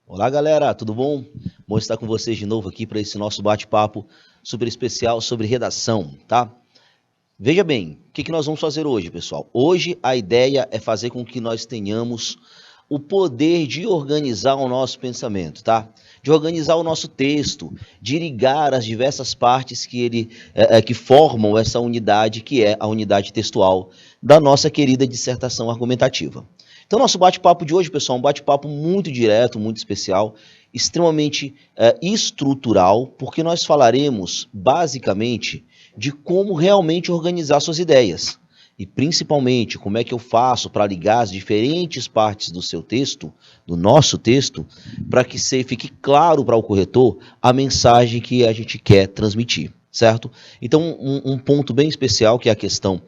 Olá, galera, tudo bom? Bom estar com vocês de novo aqui para esse nosso bate-papo super especial sobre redação, tá? Veja bem, o que nós vamos fazer hoje, pessoal? Hoje a ideia é fazer com que nós tenhamos o poder de organizar o nosso pensamento, tá? De organizar o nosso texto, de ligar as diversas partes que formam essa unidade, que é a unidade textual da nossa querida dissertação argumentativa. Então, nosso bate-papo de hoje, pessoal, é um bate-papo muito direto, muito especial, extremamente estrutural, porque nós falaremos, basicamente, de como realmente organizar suas ideias. E, principalmente, como é que eu faço para ligar as diferentes partes do seu texto, do nosso texto, para que fique claro para o corretor a mensagem que a gente quer transmitir, certo? Então, um ponto bem especial, que é a questão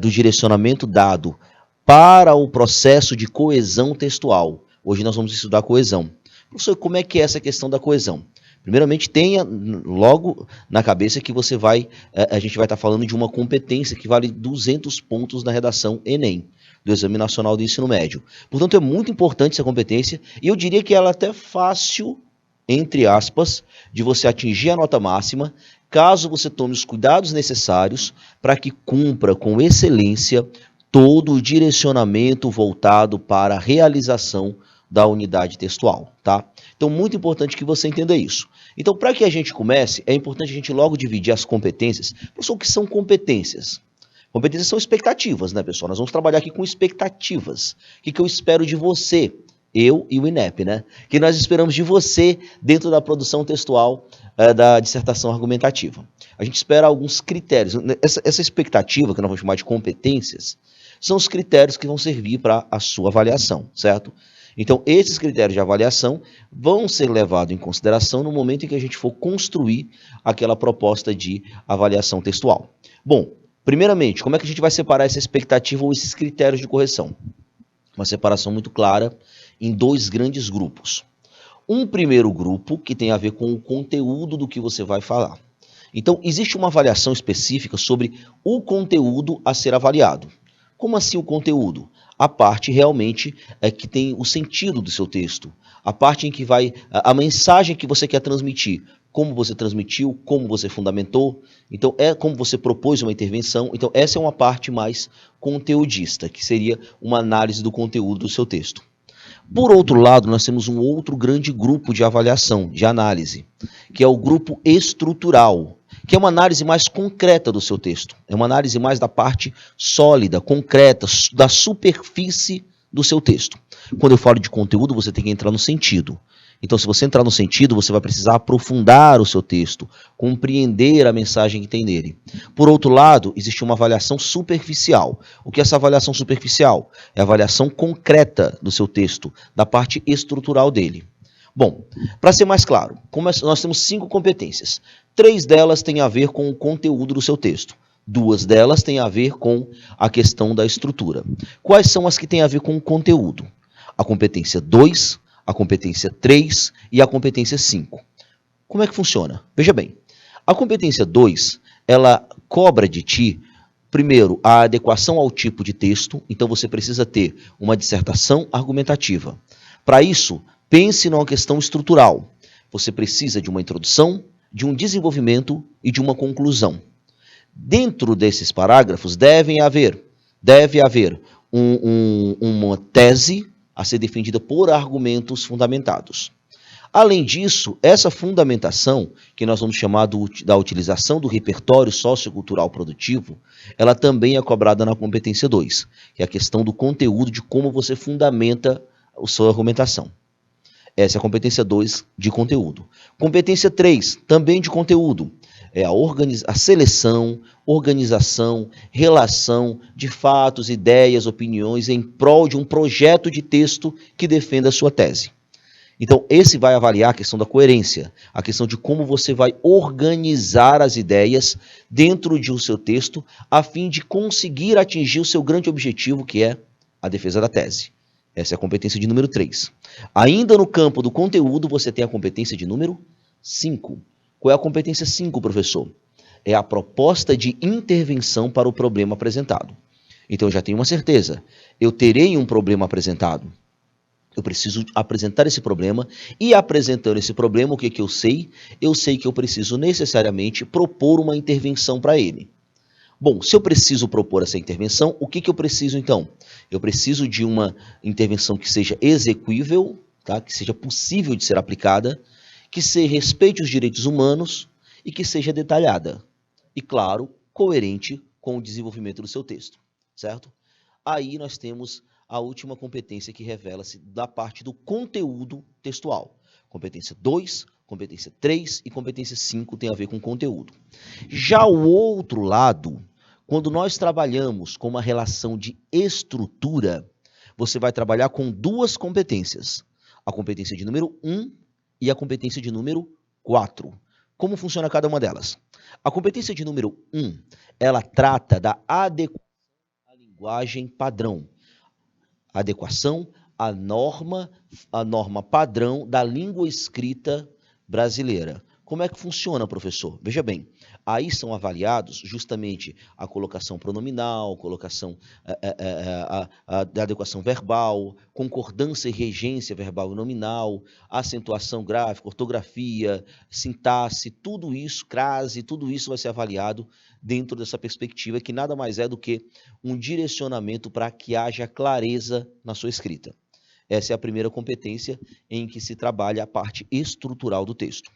do direcionamento dado para o processo de coesão textual. Hoje nós vamos estudar coesão. Professor, como é que é essa questão da coesão? Primeiramente, tenha logo na cabeça que a gente vai estar falando de uma competência que vale 200 pontos na redação Enem, do Exame Nacional do Ensino Médio. Portanto, é muito importante essa competência e eu diria que ela é até fácil, entre aspas, de você atingir a nota máxima, caso você tome os cuidados necessários para que cumpra com excelência todo o direcionamento voltado para a realização da unidade textual, tá? Então, muito importante que você entenda isso. Então, para que a gente comece, é importante a gente logo dividir as competências. Pessoal, o que são competências? Competências são expectativas, né, pessoal? Nós vamos trabalhar aqui com expectativas. O que eu espero de você? Eu e o INEP, né? O que nós esperamos de você dentro da produção textual da dissertação argumentativa. A gente espera alguns critérios. Essa expectativa, que nós vamos chamar de competências, são os critérios que vão servir para a sua avaliação, certo? Então, esses critérios de avaliação vão ser levados em consideração no momento em que a gente for construir aquela proposta de avaliação textual. Bom, primeiramente, como é que a gente vai separar essa expectativa ou esses critérios de correção? Uma separação muito clara em dois grandes grupos. Um primeiro grupo que tem a ver com o conteúdo do que você vai falar. Então, existe uma avaliação específica sobre o conteúdo a ser avaliado. Como assim o conteúdo? A parte realmente que tem o sentido do seu texto. A parte em que vai a mensagem que você quer transmitir. Como você transmitiu, como você fundamentou. Então, é como você propôs uma intervenção. Então, essa é uma parte mais conteudista, que seria uma análise do conteúdo do seu texto. Por outro lado, nós temos um outro grande grupo de avaliação, de análise, que é o grupo estrutural, que é uma análise mais concreta do seu texto. É uma análise mais da parte sólida, concreta, da superfície do seu texto. Quando eu falo de conteúdo, você tem que entrar no sentido. Então, se você entrar no sentido, você vai precisar aprofundar o seu texto, compreender a mensagem que tem nele. Por outro lado, existe uma avaliação superficial. O que é essa avaliação superficial? É a avaliação concreta do seu texto, da parte estrutural dele. Bom, para ser mais claro, nós temos 5 competências. 3 delas têm a ver com o conteúdo do seu texto. 2 delas têm a ver com a questão da estrutura. Quais são as que têm a ver com o conteúdo? A competência 2, a competência 3 e a competência 5. Como é que funciona? Veja bem, a competência 2, ela cobra de ti, primeiro, a adequação ao tipo de texto. Então, você precisa ter uma dissertação argumentativa. Para isso, pense numa questão estrutural. Você precisa de uma introdução, de um desenvolvimento e de uma conclusão. Dentro desses parágrafos deve haver uma tese a ser defendida por argumentos fundamentados. Além disso, essa fundamentação, que nós vamos chamar da utilização do repertório sociocultural produtivo, ela também é cobrada na competência 2, que é a questão do conteúdo, de como você fundamenta a sua argumentação. Essa é a competência 2 de conteúdo. Competência 3, também de conteúdo. É a seleção, organização, relação de fatos, ideias, opiniões em prol de um projeto de texto que defenda a sua tese. Então, esse vai avaliar a questão da coerência, a questão de como você vai organizar as ideias dentro de um seu texto, a fim de conseguir atingir o seu grande objetivo, que é a defesa da tese. Essa é a competência de número 3. Ainda no campo do conteúdo, você tem a competência de número 5. Qual é a competência 5, professor? É a proposta de intervenção para o problema apresentado. Então, eu já tenho uma certeza. Eu terei um problema apresentado. Eu preciso apresentar esse problema e, apresentando esse problema, o que eu sei? Eu sei que eu preciso necessariamente propor uma intervenção para ele. Bom, se eu preciso propor essa intervenção, o que eu preciso então? Eu preciso de uma intervenção que seja execuível, tá? Que seja possível de ser aplicada, que se respeite os direitos humanos e que seja detalhada. E, claro, coerente com o desenvolvimento do seu texto, certo? Aí nós temos a última competência que revela-se da parte do conteúdo textual. Competência 2, competência 3 e competência 5 tem a ver com conteúdo. Já o outro lado, quando nós trabalhamos com uma relação de estrutura, você vai trabalhar com duas competências. A competência de número 1 e a competência de número 4. Como funciona cada uma delas? A competência de número 1, ela trata da adequação à linguagem padrão. Adequação à norma padrão da língua escrita brasileira. Como é que funciona, professor? Veja bem, aí são avaliados justamente a colocação pronominal, colocação da adequação verbal, concordância e regência verbal e nominal, acentuação gráfica, ortografia, sintaxe, tudo isso, crase, tudo isso vai ser avaliado dentro dessa perspectiva que nada mais é do que um direcionamento para que haja clareza na sua escrita. Essa é a primeira competência em que se trabalha a parte estrutural do texto.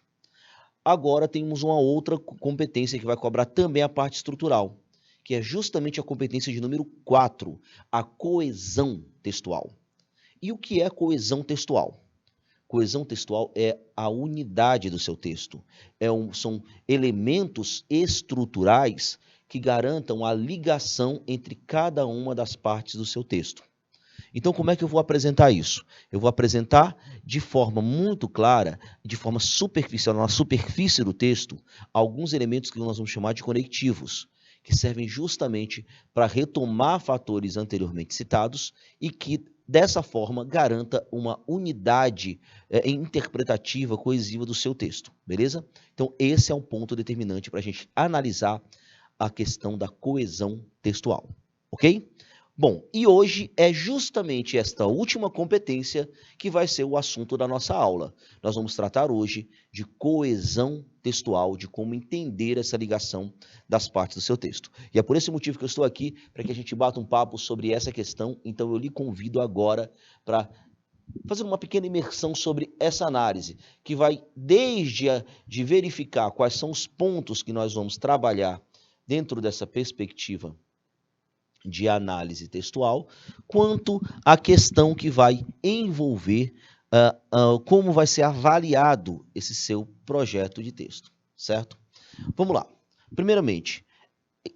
Agora temos uma outra competência que vai cobrar também a parte estrutural, que é justamente a competência de número 4, a coesão textual. E o que é coesão textual? Coesão textual é a unidade do seu texto. São elementos estruturais que garantam a ligação entre cada uma das partes do seu texto. Então, como é que eu vou apresentar isso? Eu vou apresentar de forma muito clara, de forma superficial, na superfície do texto, alguns elementos que nós vamos chamar de conectivos, que servem justamente para retomar fatores anteriormente citados e que, dessa forma, garanta uma unidade interpretativa, coesiva do seu texto, beleza? Então, esse é um ponto determinante para a gente analisar a questão da coesão textual, ok? Bom, e hoje é justamente esta última competência que vai ser o assunto da nossa aula. Nós vamos tratar hoje de coesão textual, de como entender essa ligação das partes do seu texto. E é por esse motivo que eu estou aqui, para que a gente bata um papo sobre essa questão. Então eu lhe convido agora para fazer uma pequena imersão sobre essa análise, que vai desde de verificar quais são os pontos que nós vamos trabalhar dentro dessa perspectiva de análise textual, quanto à questão que vai envolver como vai ser avaliado esse seu projeto de texto, certo? Vamos lá. Primeiramente,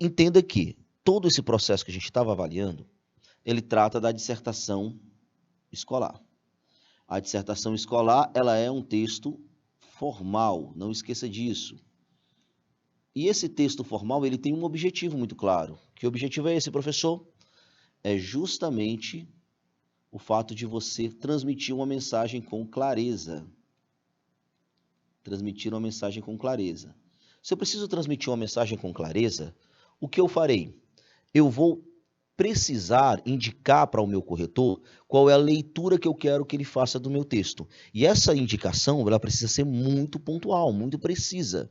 entenda que todo esse processo que a gente estava avaliando, ele trata da dissertação escolar. A dissertação escolar, ela é um texto formal, não esqueça disso. E esse texto formal, ele tem um objetivo muito claro. Que objetivo é esse, professor? É justamente o fato de você transmitir uma mensagem com clareza. Transmitir uma mensagem com clareza. Se eu preciso transmitir uma mensagem com clareza, o que eu farei? Eu vou precisar indicar para o meu corretor qual é a leitura que eu quero que ele faça do meu texto. E essa indicação, ela precisa ser muito pontual, muito precisa.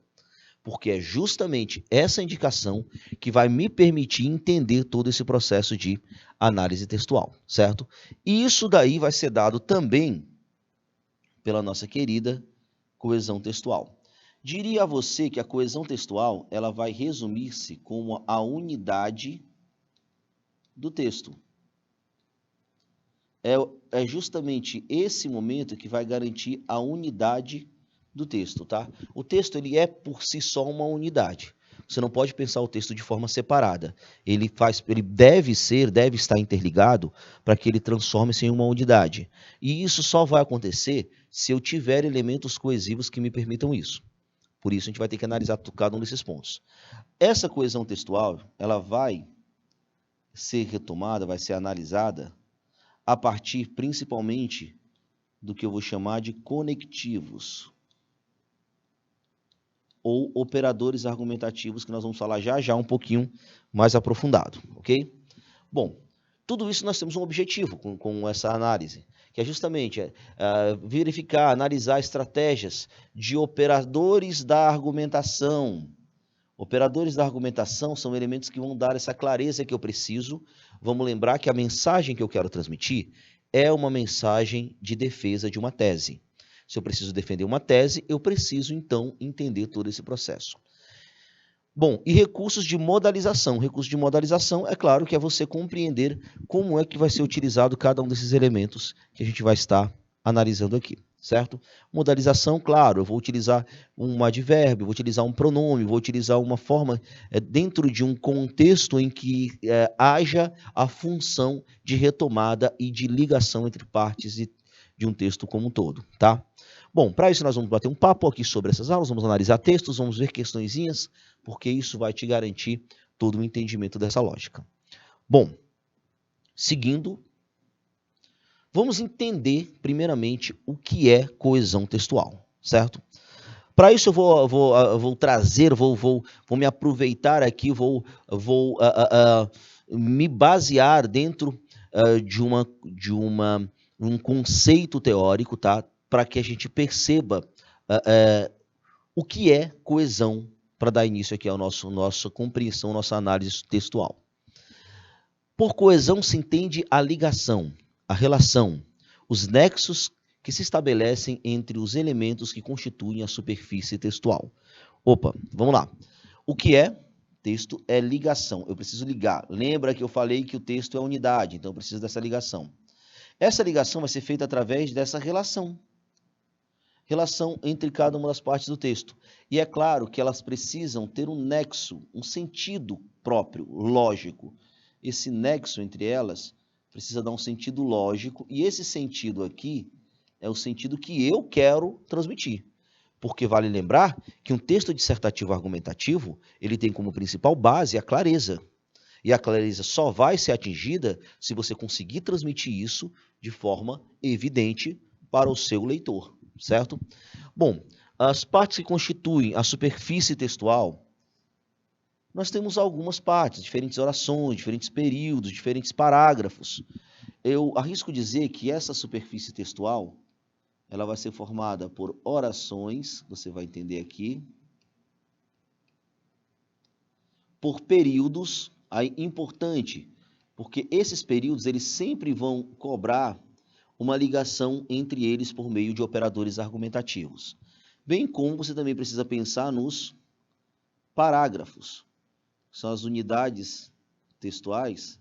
Porque é justamente essa indicação que vai me permitir entender todo esse processo de análise textual, certo? E isso daí vai ser dado também pela nossa querida coesão textual. Diria a você que a coesão textual, ela vai resumir-se como a unidade do texto. É justamente esse momento que vai garantir a unidade do texto, tá? O texto, ele é por si só uma unidade. Você não pode pensar o texto de forma separada. Ele deve estar interligado para que ele transforme-se em uma unidade. E isso só vai acontecer se eu tiver elementos coesivos que me permitam isso. Por isso a gente vai ter que analisar cada um desses pontos. Essa coesão textual, ela vai ser retomada, vai ser analisada a partir principalmente do que eu vou chamar de conectivos ou operadores argumentativos, que nós vamos falar já já um pouquinho mais aprofundado, ok? Bom, Tudo isso nós temos um objetivo com essa análise, que é justamente verificar, analisar estratégias de operadores da argumentação. Operadores da argumentação são elementos que vão dar essa clareza que eu preciso. Vamos lembrar que a mensagem que eu quero transmitir é uma mensagem de defesa de uma tese. Se eu preciso defender uma tese, eu preciso, então, entender todo esse processo. Bom, e recursos de modalização. Recursos de modalização, é claro que é você compreender como é que vai ser utilizado cada um desses elementos que a gente vai estar analisando aqui, certo? Modalização, claro, eu vou utilizar um advérbio, vou utilizar um pronome, vou utilizar uma forma dentro de um contexto em que haja a função de retomada e de ligação entre partes de um texto como um todo, tá? Bom, para isso nós vamos bater um papo aqui sobre essas aulas, vamos analisar textos, vamos ver questõezinhas, porque isso vai te garantir todo o entendimento dessa lógica. Bom, seguindo, vamos entender primeiramente o que é coesão textual, certo? Para isso eu vou trazer, vou me aproveitar aqui, vou me basear dentro de um conceito teórico, tá? Para que a gente perceba o que é coesão, para dar início aqui à nossa compreensão, nossa análise textual. Por coesão se entende a ligação, a relação, os nexos que se estabelecem entre os elementos que constituem a superfície textual. Opa, vamos lá. O que é? Texto é ligação. Eu preciso ligar. Lembra que eu falei que o texto é unidade, então eu preciso dessa ligação. Essa ligação vai ser feita através dessa relação. Relação entre cada uma das partes do texto. E é claro que elas precisam ter um nexo, um sentido próprio, lógico. Esse nexo entre elas precisa dar um sentido lógico, e esse sentido aqui é o sentido que eu quero transmitir. Porque vale lembrar que um texto dissertativo argumentativo, ele tem como principal base a clareza. E a clareza só vai ser atingida se você conseguir transmitir isso de forma evidente para o seu leitor. Certo? Bom, as partes que constituem a superfície textual, nós temos algumas partes, diferentes orações, diferentes períodos, diferentes parágrafos. Eu arrisco dizer que essa superfície textual, ela vai ser formada por orações, você vai entender aqui, por períodos, aí importante, porque esses períodos, eles sempre vão cobrar uma ligação entre eles por meio de operadores argumentativos. Bem como você também precisa pensar nos parágrafos, que são as unidades textuais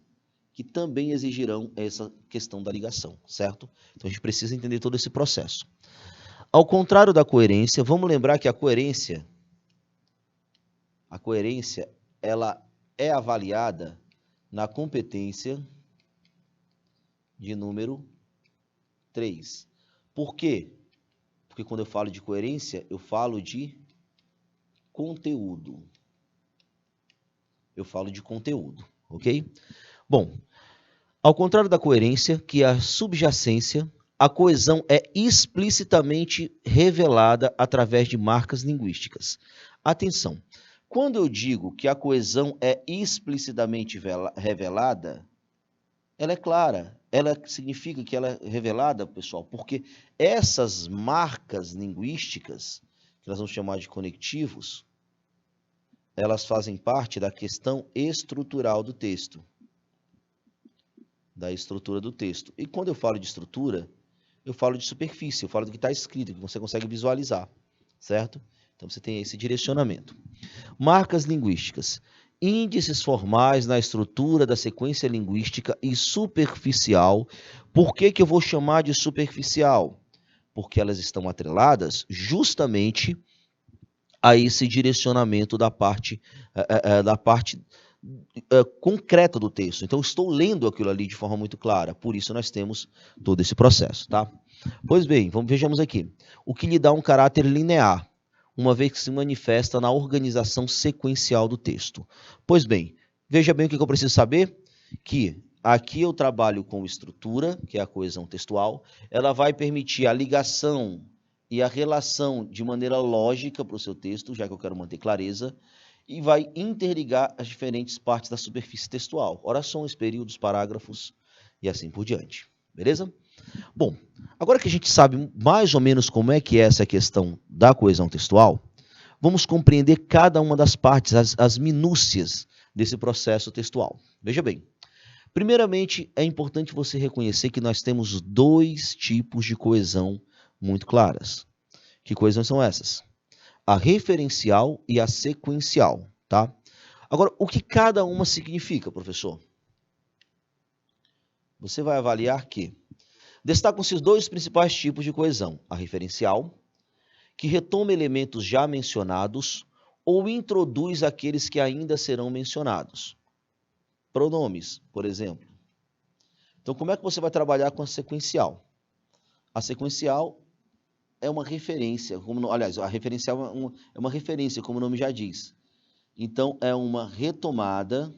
que também exigirão essa questão da ligação, certo? Então a gente precisa entender todo esse processo. Ao contrário da coerência, vamos lembrar que a coerência ela é avaliada na competência de número 3. Por quê? Porque quando eu falo de coerência, eu falo de conteúdo. Eu falo de conteúdo, ok? Bom, ao contrário da coerência, que é a subjacência, a coesão é explicitamente revelada através de marcas linguísticas. Atenção, quando eu digo que a coesão é explicitamente revelada, ela é clara. Ela significa que ela é revelada, pessoal, porque essas marcas linguísticas, que nós vamos chamar de conectivos, elas fazem parte da questão estrutural do texto, da estrutura do texto. E quando eu falo de estrutura, eu falo de superfície, eu falo do que está escrito, que você consegue visualizar, certo? Então você tem esse direcionamento. Marcas linguísticas. Índices formais na estrutura da sequência linguística e superficial. Por que eu vou chamar de superficial? Porque elas estão atreladas justamente a esse direcionamento da parte concreta do texto. Então, estou lendo aquilo ali de forma muito clara. Por isso, nós temos todo esse processo, tá? Pois bem, vejamos aqui. O que lhe dá um caráter linear, uma vez que se manifesta na organização sequencial do texto. Pois bem, veja bem o que eu preciso saber, que aqui eu trabalho com estrutura, que é a coesão textual, ela vai permitir a ligação e a relação de maneira lógica para o seu texto, já que eu quero manter clareza, e vai interligar as diferentes partes da superfície textual, orações, períodos, parágrafos, e assim por diante. Beleza? Bom, agora que a gente sabe mais ou menos como é que é essa questão da coesão textual, vamos compreender cada uma das partes, as minúcias desse processo textual. Veja bem, primeiramente é importante você reconhecer que nós temos dois tipos de coesão muito claras. Que coesões são essas? A referencial e a sequencial, tá? Agora, o que cada uma significa, professor? Você vai avaliar que destacam-se os dois principais tipos de coesão: a referencial, que retoma elementos já mencionados ou introduz aqueles que ainda serão mencionados. Pronomes, por exemplo. Então, como é que você vai trabalhar com a sequencial? A sequencial é uma referência, aliás, a referencial é uma referência, como o nome já diz. Então, é uma retomada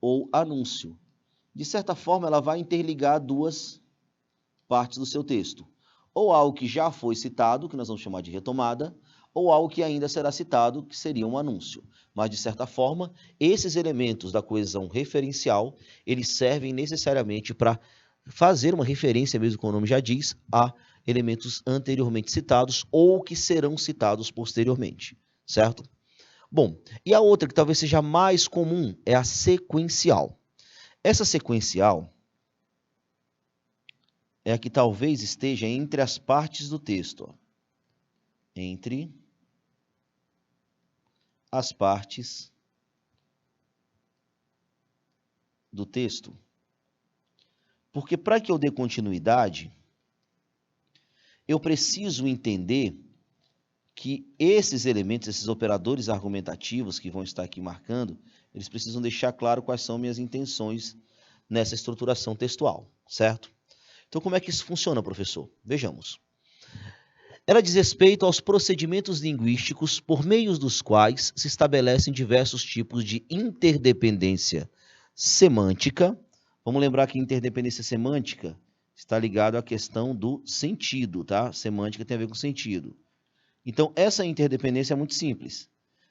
ou anúncio. De certa forma, ela vai interligar duas partes do seu texto. Ou algo que já foi citado, que nós vamos chamar de retomada, ou algo que ainda será citado, que seria um anúncio. Mas, de certa forma, esses elementos da coesão referencial, eles servem necessariamente para fazer uma referência, mesmo como o nome já diz, a elementos anteriormente citados ou que serão citados posteriormente, certo? Bom, e a outra que talvez seja mais comum é a sequencial. Essa sequencial é a que talvez esteja entre as partes do texto. Entre as partes do texto. Porque para que eu dê continuidade, eu preciso entender que esses elementos, esses operadores argumentativos que vão estar aqui marcando, eles precisam deixar claro quais são minhas intenções nessa estruturação textual, certo? Então, como é que isso funciona, professor? Vejamos. Ela diz respeito aos procedimentos linguísticos por meio dos quais se estabelecem diversos tipos de interdependência semântica. Vamos lembrar que interdependência semântica está ligada à questão do sentido, tá? Semântica tem a ver com sentido. Então, essa interdependência é muito simples.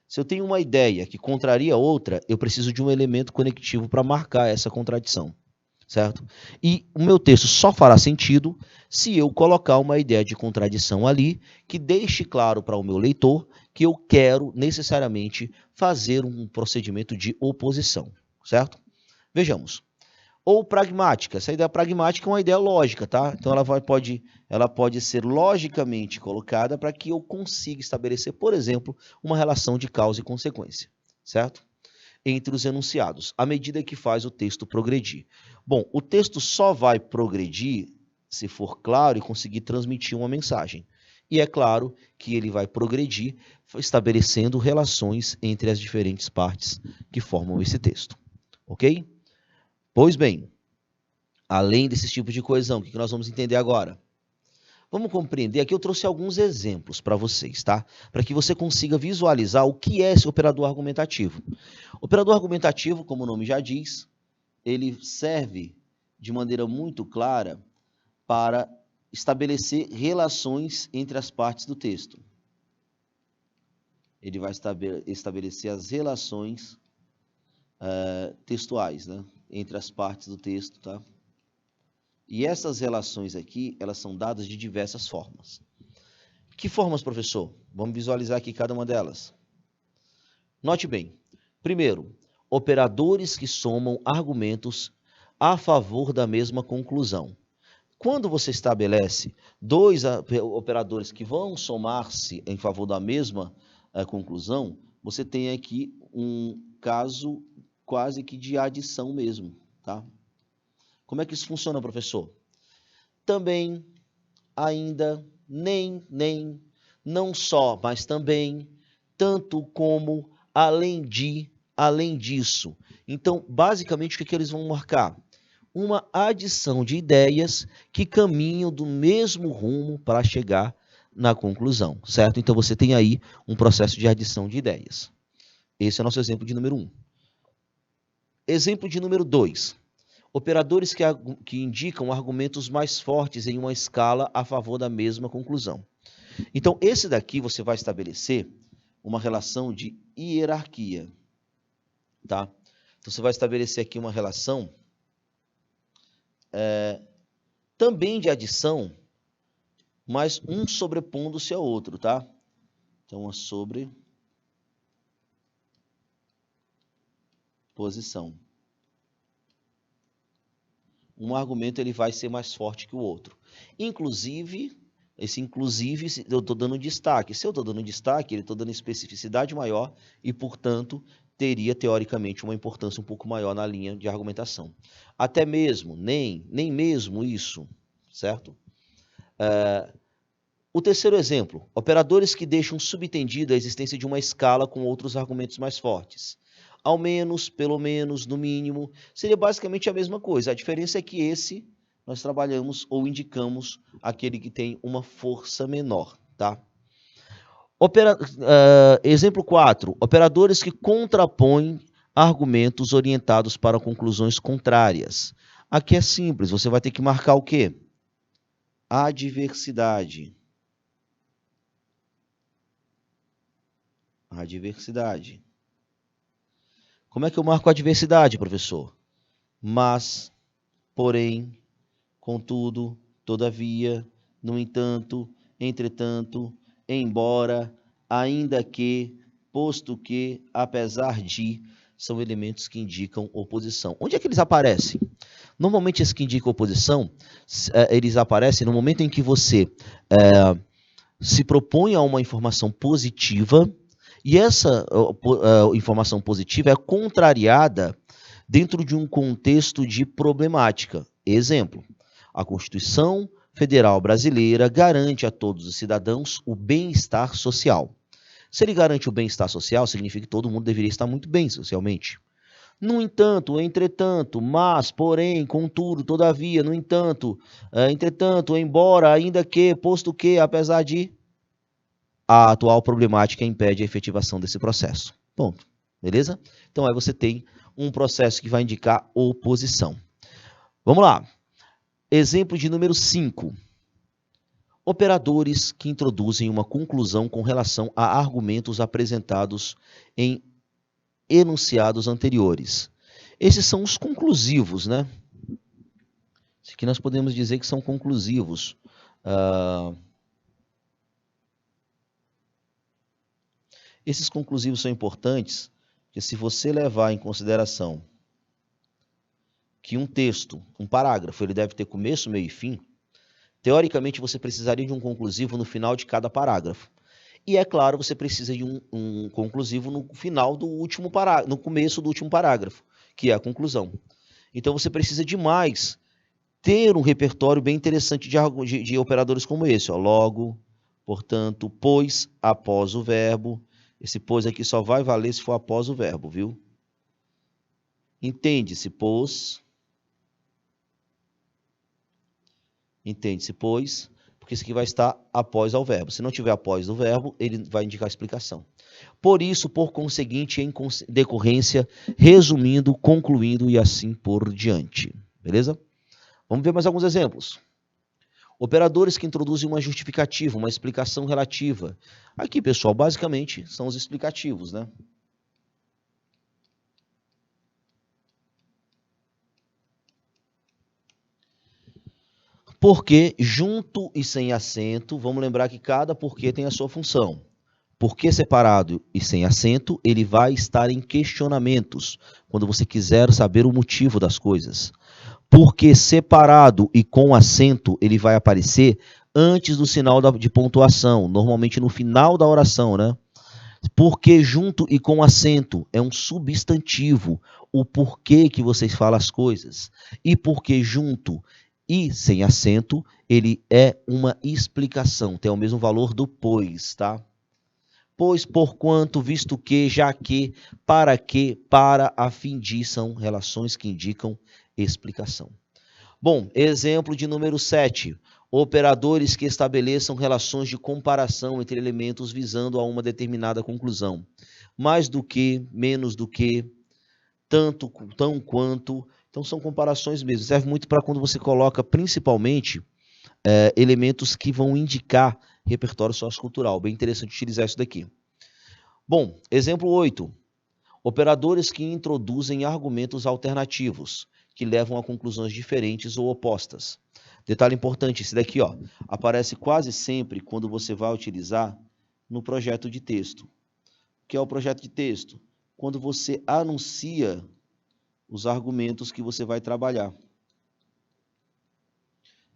Se eu tenho uma ideia que contraria outra, eu preciso de um elemento conectivo para marcar essa contradição, certo? E o meu texto só fará sentido se eu colocar uma ideia de contradição ali que deixe claro para o meu leitor que eu quero necessariamente fazer um procedimento de oposição, certo? Vejamos. Ou pragmática. Essa ideia pragmática é uma ideia lógica, tá? Então ela pode ser logicamente colocada para que eu consiga estabelecer, por exemplo, uma relação de causa e consequência, certo? Entre os enunciados, à medida que faz o texto progredir. Bom, o texto só vai progredir se for claro e conseguir transmitir uma mensagem. E é claro que ele vai progredir estabelecendo relações entre as diferentes partes que formam esse texto, ok? Pois bem, além desses tipos de coesão, o que nós vamos entender agora? Vamos compreender, aqui eu trouxe alguns exemplos para vocês, tá? Para que você consiga visualizar o que é esse operador argumentativo. O operador argumentativo, como o nome já diz, ele serve de maneira muito clara para estabelecer relações entre as partes do texto. Ele vai estabelecer as relações textuais, né? Entre as partes do texto, tá? E essas relações aqui, elas são dadas de diversas formas. Que formas, professor? Vamos visualizar aqui cada uma delas. Note bem. Primeiro, operadores que somam argumentos a favor da mesma conclusão. Quando você estabelece dois operadores que vão somar-se em favor da mesma conclusão, você tem aqui um caso quase que de adição mesmo, tá? Como é que isso funciona, professor? Também, ainda, nem, não só, mas também, tanto como, além de, além disso. Então, basicamente, o que eles vão marcar? Uma adição de ideias que caminham do mesmo rumo para chegar na conclusão, certo? Então, você tem aí um processo de adição de ideias. Esse é o nosso exemplo de número 1. Exemplo de número 2. Operadores que indicam argumentos mais fortes em uma escala a favor da mesma conclusão. Então, esse daqui você vai estabelecer uma relação de hierarquia, tá? Então, você vai estabelecer aqui uma relação também de adição, mas um sobrepondo-se ao outro, tá? Então, uma sobreposição. Um argumento ele vai ser mais forte que o outro. Inclusive, esse inclusive eu estou dando destaque. Se eu estou dando destaque, ele estou dando especificidade maior e, portanto, teria, teoricamente, uma importância um pouco maior na linha de argumentação. Até mesmo, nem mesmo isso, certo? O terceiro exemplo, operadores que deixam subentendida a existência de uma escala com outros argumentos mais fortes. Ao menos, pelo menos, no mínimo, seria basicamente a mesma coisa. A diferença é que nós trabalhamos ou indicamos aquele que tem uma força menor, tá? Exemplo 4, operadores que contrapõem argumentos orientados para conclusões contrárias. Aqui é simples, você vai ter que marcar o quê? Adversidade. Adversidade. Como é que eu marco a adversidade, professor? Mas, porém, contudo, todavia, no entanto, entretanto, embora, ainda que, posto que, apesar de, são elementos que indicam oposição. Onde é que eles aparecem? Normalmente, esses que indicam oposição, eles aparecem no momento em que você se propõe a uma informação positiva, e essa informação positiva é contrariada dentro de um contexto de problemática. Exemplo, a Constituição Federal Brasileira garante a todos os cidadãos o bem-estar social. Se ele garante o bem-estar social, significa que todo mundo deveria estar muito bem socialmente. No entanto, entretanto, mas, porém, contudo, todavia, no entanto, entretanto, embora, ainda que, posto que, apesar de, a atual problemática impede a efetivação desse processo. Ponto. Beleza? Então, aí você tem um processo que vai indicar oposição. Vamos lá. Exemplo de número 5. Operadores que introduzem uma conclusão com relação a argumentos apresentados em enunciados anteriores. Esses são os conclusivos, né? Isso aqui nós podemos dizer que são conclusivos. Esses conclusivos são importantes, porque se você levar em consideração que um texto, um parágrafo, ele deve ter começo, meio e fim, teoricamente você precisaria de um conclusivo no final de cada parágrafo. E é claro, você precisa de um conclusivo no final do último parágrafo, no começo do último parágrafo, que é a conclusão. Então você precisa demais ter um repertório bem interessante de operadores como esse, ó. Logo, portanto, pois, após o verbo. Esse pois aqui só vai valer se for após o verbo, viu? Entende-se, pois. Entende-se, pois, porque isso aqui vai estar após ao verbo. Se não tiver após o verbo, ele vai indicar a explicação. Por isso, por conseguinte, em decorrência, resumindo, concluindo e assim por diante. Beleza? Vamos ver mais alguns exemplos. Operadores que introduzem uma justificativa, uma explicação relativa. Aqui, pessoal, basicamente, são os explicativos, né? Porque junto e sem acento, vamos lembrar que cada porquê tem a sua função. Porque separado e sem acento, ele vai estar em questionamentos, quando você quiser saber o motivo das coisas. Porque separado e com acento, ele vai aparecer antes do sinal de pontuação, normalmente no final da oração, né? Porque junto e com acento é um substantivo, o porquê que vocês falam as coisas. E porque junto e sem acento, ele é uma explicação, tem o mesmo valor do pois, tá? Pois, porquanto, visto que, já que, para, a fim de, são relações que indicam explicação. Bom, exemplo de número 7. Operadores que estabeleçam relações de comparação entre elementos visando a uma determinada conclusão. Mais do que, menos do que, tanto, tão quanto. Então, são comparações mesmo. Serve muito para quando você coloca, principalmente, elementos que vão indicar repertório sociocultural. Bem interessante utilizar isso daqui. Bom, exemplo 8. Operadores que introduzem argumentos alternativos, que levam a conclusões diferentes ou opostas. Detalhe importante, esse daqui, ó, aparece quase sempre quando você vai utilizar no projeto de texto. O que é o projeto de texto? Quando você anuncia os argumentos que você vai trabalhar.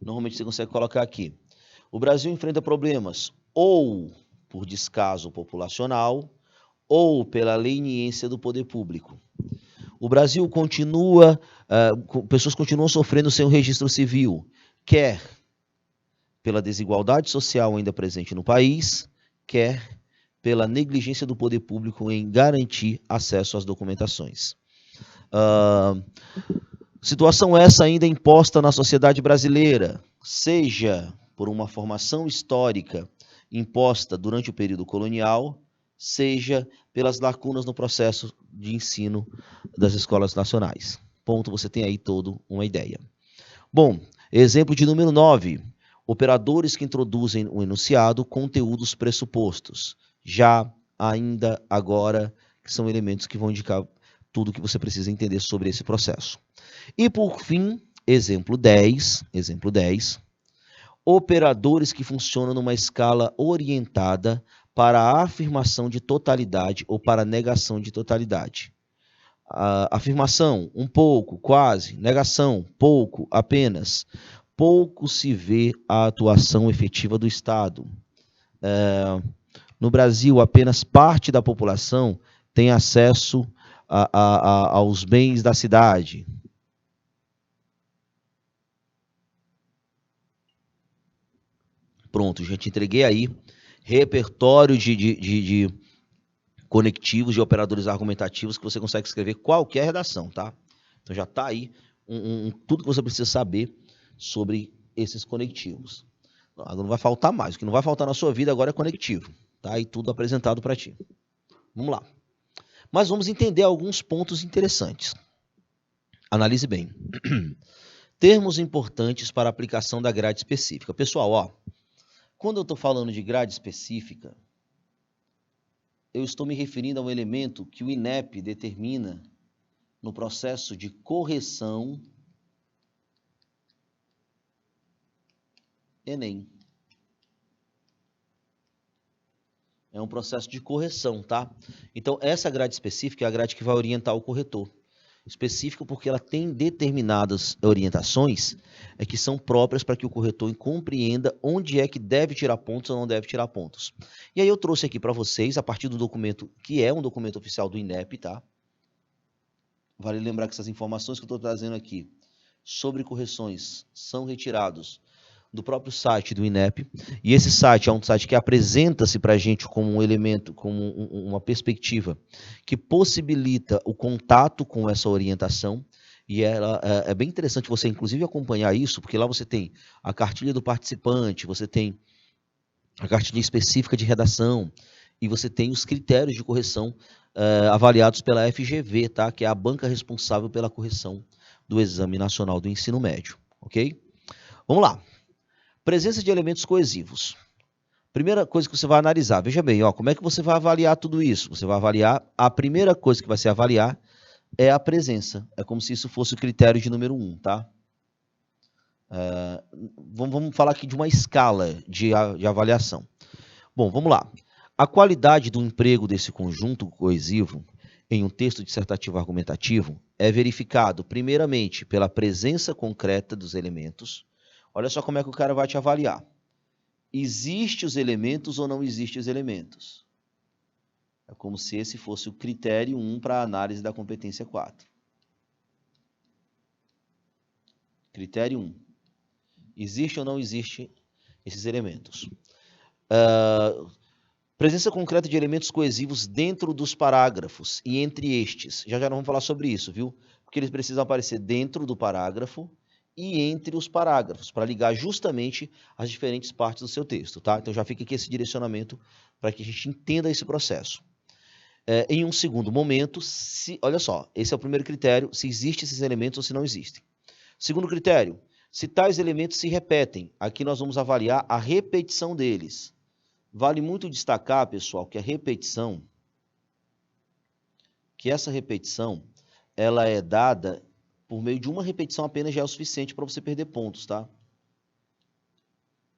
Normalmente você consegue colocar aqui. O Brasil enfrenta problemas ou por descaso populacional ou pela leniência do poder público. O Brasil continua, pessoas continuam sofrendo sem o registro civil, quer pela desigualdade social ainda presente no país, quer pela negligência do poder público em garantir acesso às documentações. Situação essa ainda imposta na sociedade brasileira, seja por uma formação histórica imposta durante o período colonial, seja pelas lacunas no processo de ensino das escolas nacionais. Ponto, você tem aí toda uma ideia. Bom, exemplo de número 9. Operadores que introduzem o enunciado, conteúdos pressupostos. Já, ainda, agora, que são elementos que vão indicar tudo que você precisa entender sobre esse processo. E por fim, exemplo 10, operadores que funcionam numa escala orientada para a afirmação de totalidade ou para a negação de totalidade. Afirmação, um pouco, quase. Negação, pouco, apenas. Pouco se vê a atuação efetiva do Estado. No Brasil, apenas parte da população tem acesso aos bens da cidade. Pronto, já te entreguei aí repertório de conectivos, de operadores argumentativos que você consegue escrever qualquer redação, tá? Então já está aí tudo que você precisa saber sobre esses conectivos. Agora não vai faltar mais. O que não vai faltar na sua vida agora é conectivo. Tá aí tudo apresentado para ti. Vamos lá. Mas vamos entender alguns pontos interessantes. Analise bem. Termos importantes para a aplicação da grade específica. Pessoal, ó, quando eu estou falando de grade específica, eu estou me referindo a um elemento que o INEP determina no processo de correção Enem. É um processo de correção, tá? Então, essa grade específica é a grade que vai orientar o corretor. Específica porque ela tem determinadas orientações que são próprias para que o corretor compreenda onde é que deve tirar pontos ou não deve tirar pontos. E aí eu trouxe aqui para vocês, a partir do documento, que é um documento oficial do INEP, tá? Vale lembrar que essas informações que eu estou trazendo aqui sobre correções são retirados do próprio site do INEP, e esse site é um site que apresenta-se para a gente como um elemento, como uma perspectiva que possibilita o contato com essa orientação, e ela é bem interessante você, inclusive, acompanhar isso, porque lá você tem a cartilha do participante, você tem a cartilha específica de redação, e você tem os critérios de correção avaliados pela FGV, tá? Que é a banca responsável pela correção do Exame Nacional do Ensino Médio, ok? Vamos lá. Presença de elementos coesivos. Primeira coisa que você vai analisar, veja bem, ó, como é que você vai avaliar tudo isso? Você vai avaliar, a primeira coisa que vai se avaliar é a presença. É como se isso fosse o critério de número 1, tá? Vamos falar aqui de uma escala de avaliação. Bom, vamos lá. A qualidade do emprego desse conjunto coesivo em um texto dissertativo argumentativo é verificado, primeiramente, pela presença concreta dos elementos. Olha só como é que o cara vai te avaliar. Existem os elementos ou não existem os elementos? É como se esse fosse o critério 1 para a análise da competência 4. Critério 1. Existe ou não existe esses elementos? Presença concreta de elementos coesivos dentro dos parágrafos e entre estes. Já não vamos falar sobre isso, viu? Porque eles precisam aparecer dentro do parágrafo e entre os parágrafos, para ligar justamente as diferentes partes do seu texto, tá? Então já fica aqui esse direcionamento para que a gente entenda esse processo. Em um segundo momento, olha só, esse é o primeiro critério, se existem esses elementos ou se não existem. Segundo critério, se tais elementos se repetem. Aqui nós vamos avaliar a repetição deles. Vale muito destacar, pessoal, que a repetição que essa repetição, ela é dada por meio de uma repetição apenas já é o suficiente para você perder pontos, tá?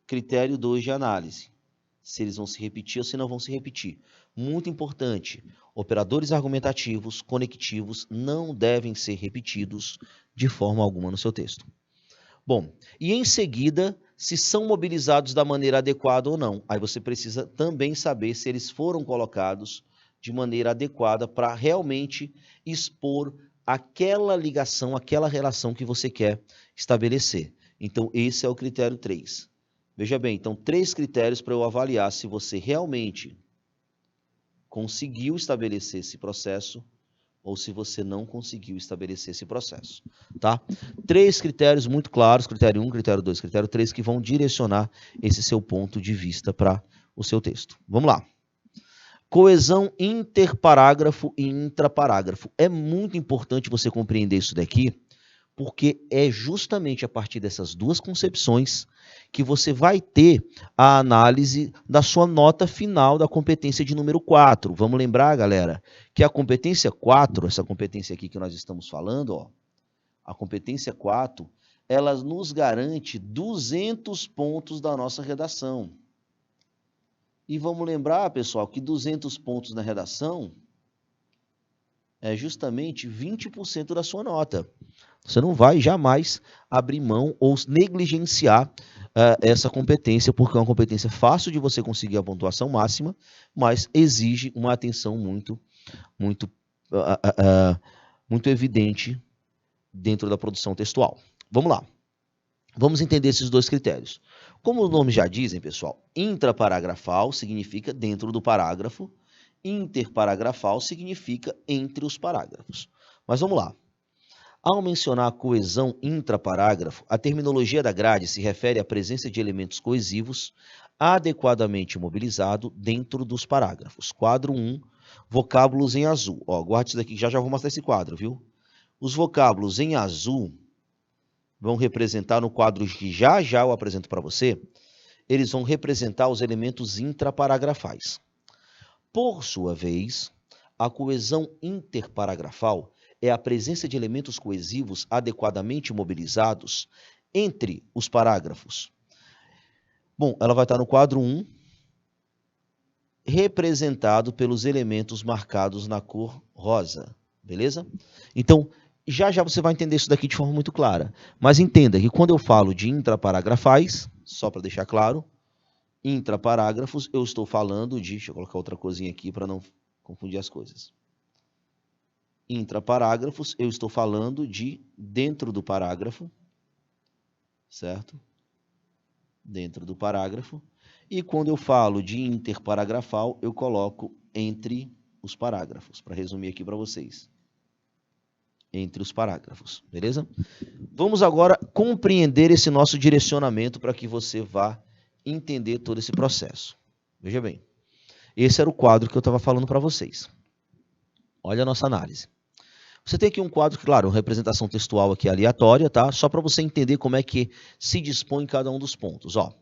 Critério 2 de análise. Se eles vão se repetir ou se não vão se repetir. Muito importante, operadores argumentativos, conectivos, não devem ser repetidos de forma alguma no seu texto. Bom, e em seguida, se são mobilizados da maneira adequada ou não. Aí você precisa também saber se eles foram colocados de maneira adequada para realmente expor aquela ligação, aquela relação que você quer estabelecer. Então, esse é o critério 3. Veja bem, então, 3 critérios para eu avaliar se você realmente conseguiu estabelecer esse processo ou se você não conseguiu estabelecer esse processo, tá? 3 critérios muito claros, critério 1, critério 2, critério 3, que vão direcionar esse seu ponto de vista para o seu texto. Vamos lá. Coesão interparágrafo e intraparágrafo. É muito importante você compreender isso daqui, porque é justamente a partir dessas duas concepções que você vai ter a análise da sua nota final da competência de número 4. Vamos lembrar, galera, que a competência 4, essa competência aqui que nós estamos falando, ó, a competência 4, ela nos garante 200 pontos da nossa redação. E vamos lembrar, pessoal, que 200 pontos na redação é justamente 20% da sua nota. Você não vai jamais abrir mão ou negligenciar essa competência, porque é uma competência fácil de você conseguir a pontuação máxima, mas exige uma atenção muito evidente dentro da produção textual. Vamos lá. Vamos entender esses 2 critérios. Como os nomes já dizem, pessoal, intraparagrafal significa dentro do parágrafo, interparagrafal significa entre os parágrafos. Mas vamos lá. Ao mencionar a coesão intraparágrafo, a terminologia da grade se refere à presença de elementos coesivos adequadamente mobilizados dentro dos parágrafos. Quadro 1, vocábulos em azul. Ó, guarde isso daqui, já vou mostrar esse quadro, viu? Os vocábulos em azul vão representar no quadro que já eu apresento para você, eles vão representar os elementos intraparagrafais. Por sua vez, a coesão interparagrafal é a presença de elementos coesivos adequadamente mobilizados entre os parágrafos. Bom, ela vai estar no quadro 1, representado pelos elementos marcados na cor rosa, beleza? Então, já você vai entender isso daqui de forma muito clara. Mas entenda que quando eu falo de intraparagrafais, só para deixar claro, intraparágrafos, eu estou falando de... Deixa eu colocar outra coisinha aqui para não confundir as coisas. Intraparágrafos, eu estou falando de dentro do parágrafo, certo? Dentro do parágrafo. E quando eu falo de interparagrafal, eu coloco entre os parágrafos, para resumir aqui para vocês. Entre os parágrafos, beleza? Vamos agora compreender esse nosso direcionamento para que você vá entender todo esse processo. Veja bem, esse era o quadro que eu estava falando para vocês. Olha a nossa análise. Você tem aqui um quadro, claro, uma representação textual aqui aleatória, tá? Só para você entender como é que se dispõe cada um dos pontos, ó.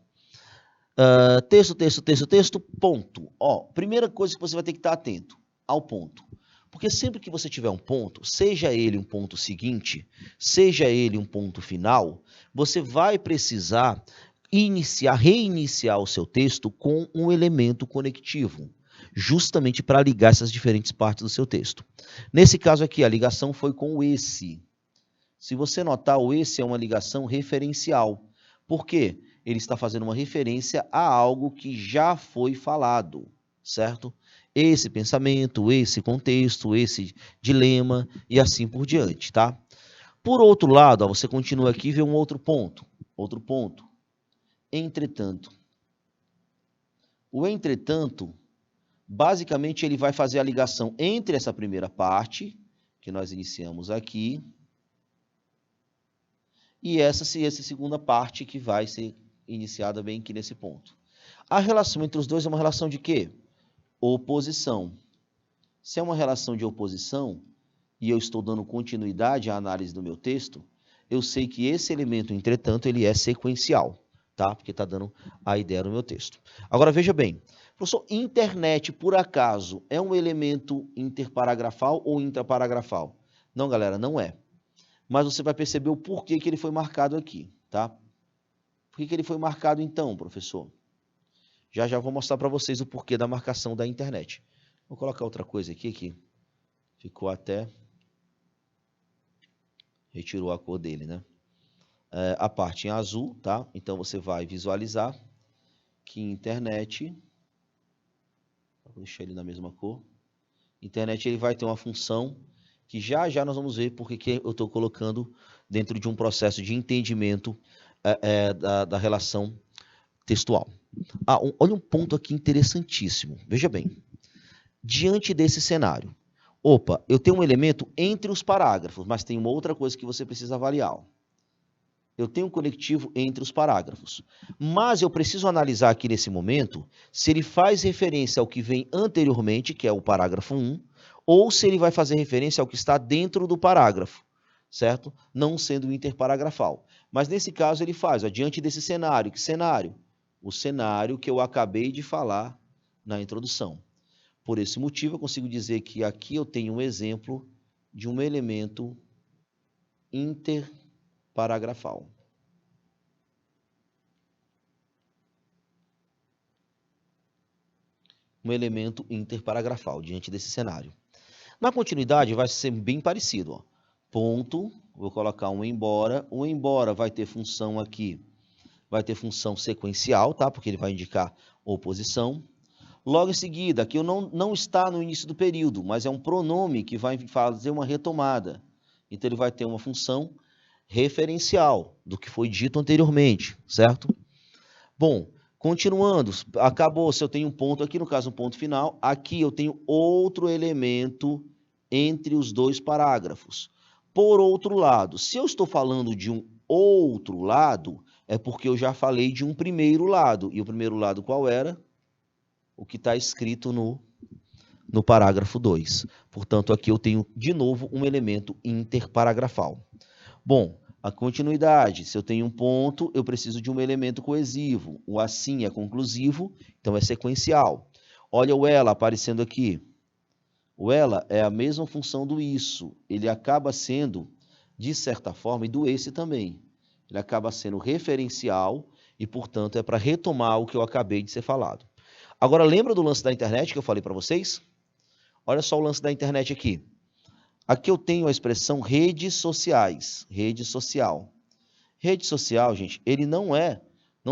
Texto, ponto. Ó, primeira coisa que você vai ter que estar atento ao ponto. Porque sempre que você tiver um ponto, seja ele um ponto seguinte, seja ele um ponto final, você vai precisar reiniciar o seu texto com um elemento conectivo, justamente para ligar essas diferentes partes do seu texto. Nesse caso aqui, a ligação foi com o esse. Se você notar, o esse é uma ligação referencial. Por quê? Ele está fazendo uma referência a algo que já foi falado, certo? Esse pensamento, esse contexto, esse dilema e assim por diante, tá? Por outro lado, ó, você continua aqui e vê um outro ponto. Entretanto. O entretanto, basicamente, ele vai fazer a ligação entre essa primeira parte, que nós iniciamos aqui, e essa segunda parte que vai ser iniciada bem aqui nesse ponto. A relação entre os dois é uma relação de quê? Oposição. Se é uma relação de oposição, e eu estou dando continuidade à análise do meu texto, eu sei que esse elemento, entretanto, ele é sequencial, tá? Porque está dando a ideia no meu texto. Agora, veja bem, Professor, internet, por acaso, é um elemento interparagrafal ou intraparagrafal? Não, galera, não é. Mas você vai perceber o porquê que ele foi marcado aqui, tá? Por que ele foi marcado então, professor? Já já vou mostrar para vocês o porquê da marcação da internet. Vou colocar outra coisa aqui que ficou até... Retirou a cor dele, né? A parte em azul, tá? Então você vai visualizar que internet... Vou deixar ele na mesma cor. Internet ele vai ter uma função que já já nós vamos ver porque que eu estou colocando dentro de um processo de entendimento da relação textual. Olha um ponto aqui interessantíssimo. Veja bem. Diante desse cenário, opa, eu tenho um elemento entre os parágrafos, mas tem uma outra coisa que você precisa avaliar. Eu tenho um conectivo entre os parágrafos. Mas eu preciso analisar aqui nesse momento se ele faz referência ao que vem anteriormente, que é o parágrafo 1, ou se ele vai fazer referência ao que está dentro do parágrafo, certo? Não sendo interparagrafal. Mas nesse caso ele faz, diante desse cenário. Que cenário? O cenário que eu acabei de falar na introdução. Por esse motivo, eu consigo dizer que aqui eu tenho um exemplo de um elemento interparagrafal. Um elemento interparagrafal diante desse cenário. Na continuidade vai ser bem parecido. Ó. Ponto, vou colocar um embora. O embora vai ter função aqui, vai ter função sequencial, tá? Porque ele vai indicar oposição. Logo em seguida, aqui eu não está no início do período, mas é um pronome que vai fazer uma retomada. Então ele vai ter uma função referencial do que foi dito anteriormente, certo? Bom, continuando, acabou, se eu tenho um ponto aqui, no caso um ponto final, aqui eu tenho outro elemento entre os dois parágrafos. Por outro lado, se eu estou falando de um outro lado, é porque eu já falei de um primeiro lado. E o primeiro lado qual era? O que está escrito no parágrafo 2. Portanto, aqui eu tenho, de novo, um elemento interparagrafal. Bom, a continuidade, se eu tenho um ponto, eu preciso de um elemento coesivo. O assim é conclusivo, então é sequencial. Olha o ela aparecendo aqui. O ela é a mesma função do isso. Ele acaba sendo, de certa forma, e do esse também. Ele acaba sendo referencial e, portanto, é para retomar o que eu acabei de ser falado. Agora, lembra do lance da internet que eu falei para vocês? Olha só o lance da internet aqui. Aqui eu tenho a expressão redes sociais, rede social. Rede social, gente, ele não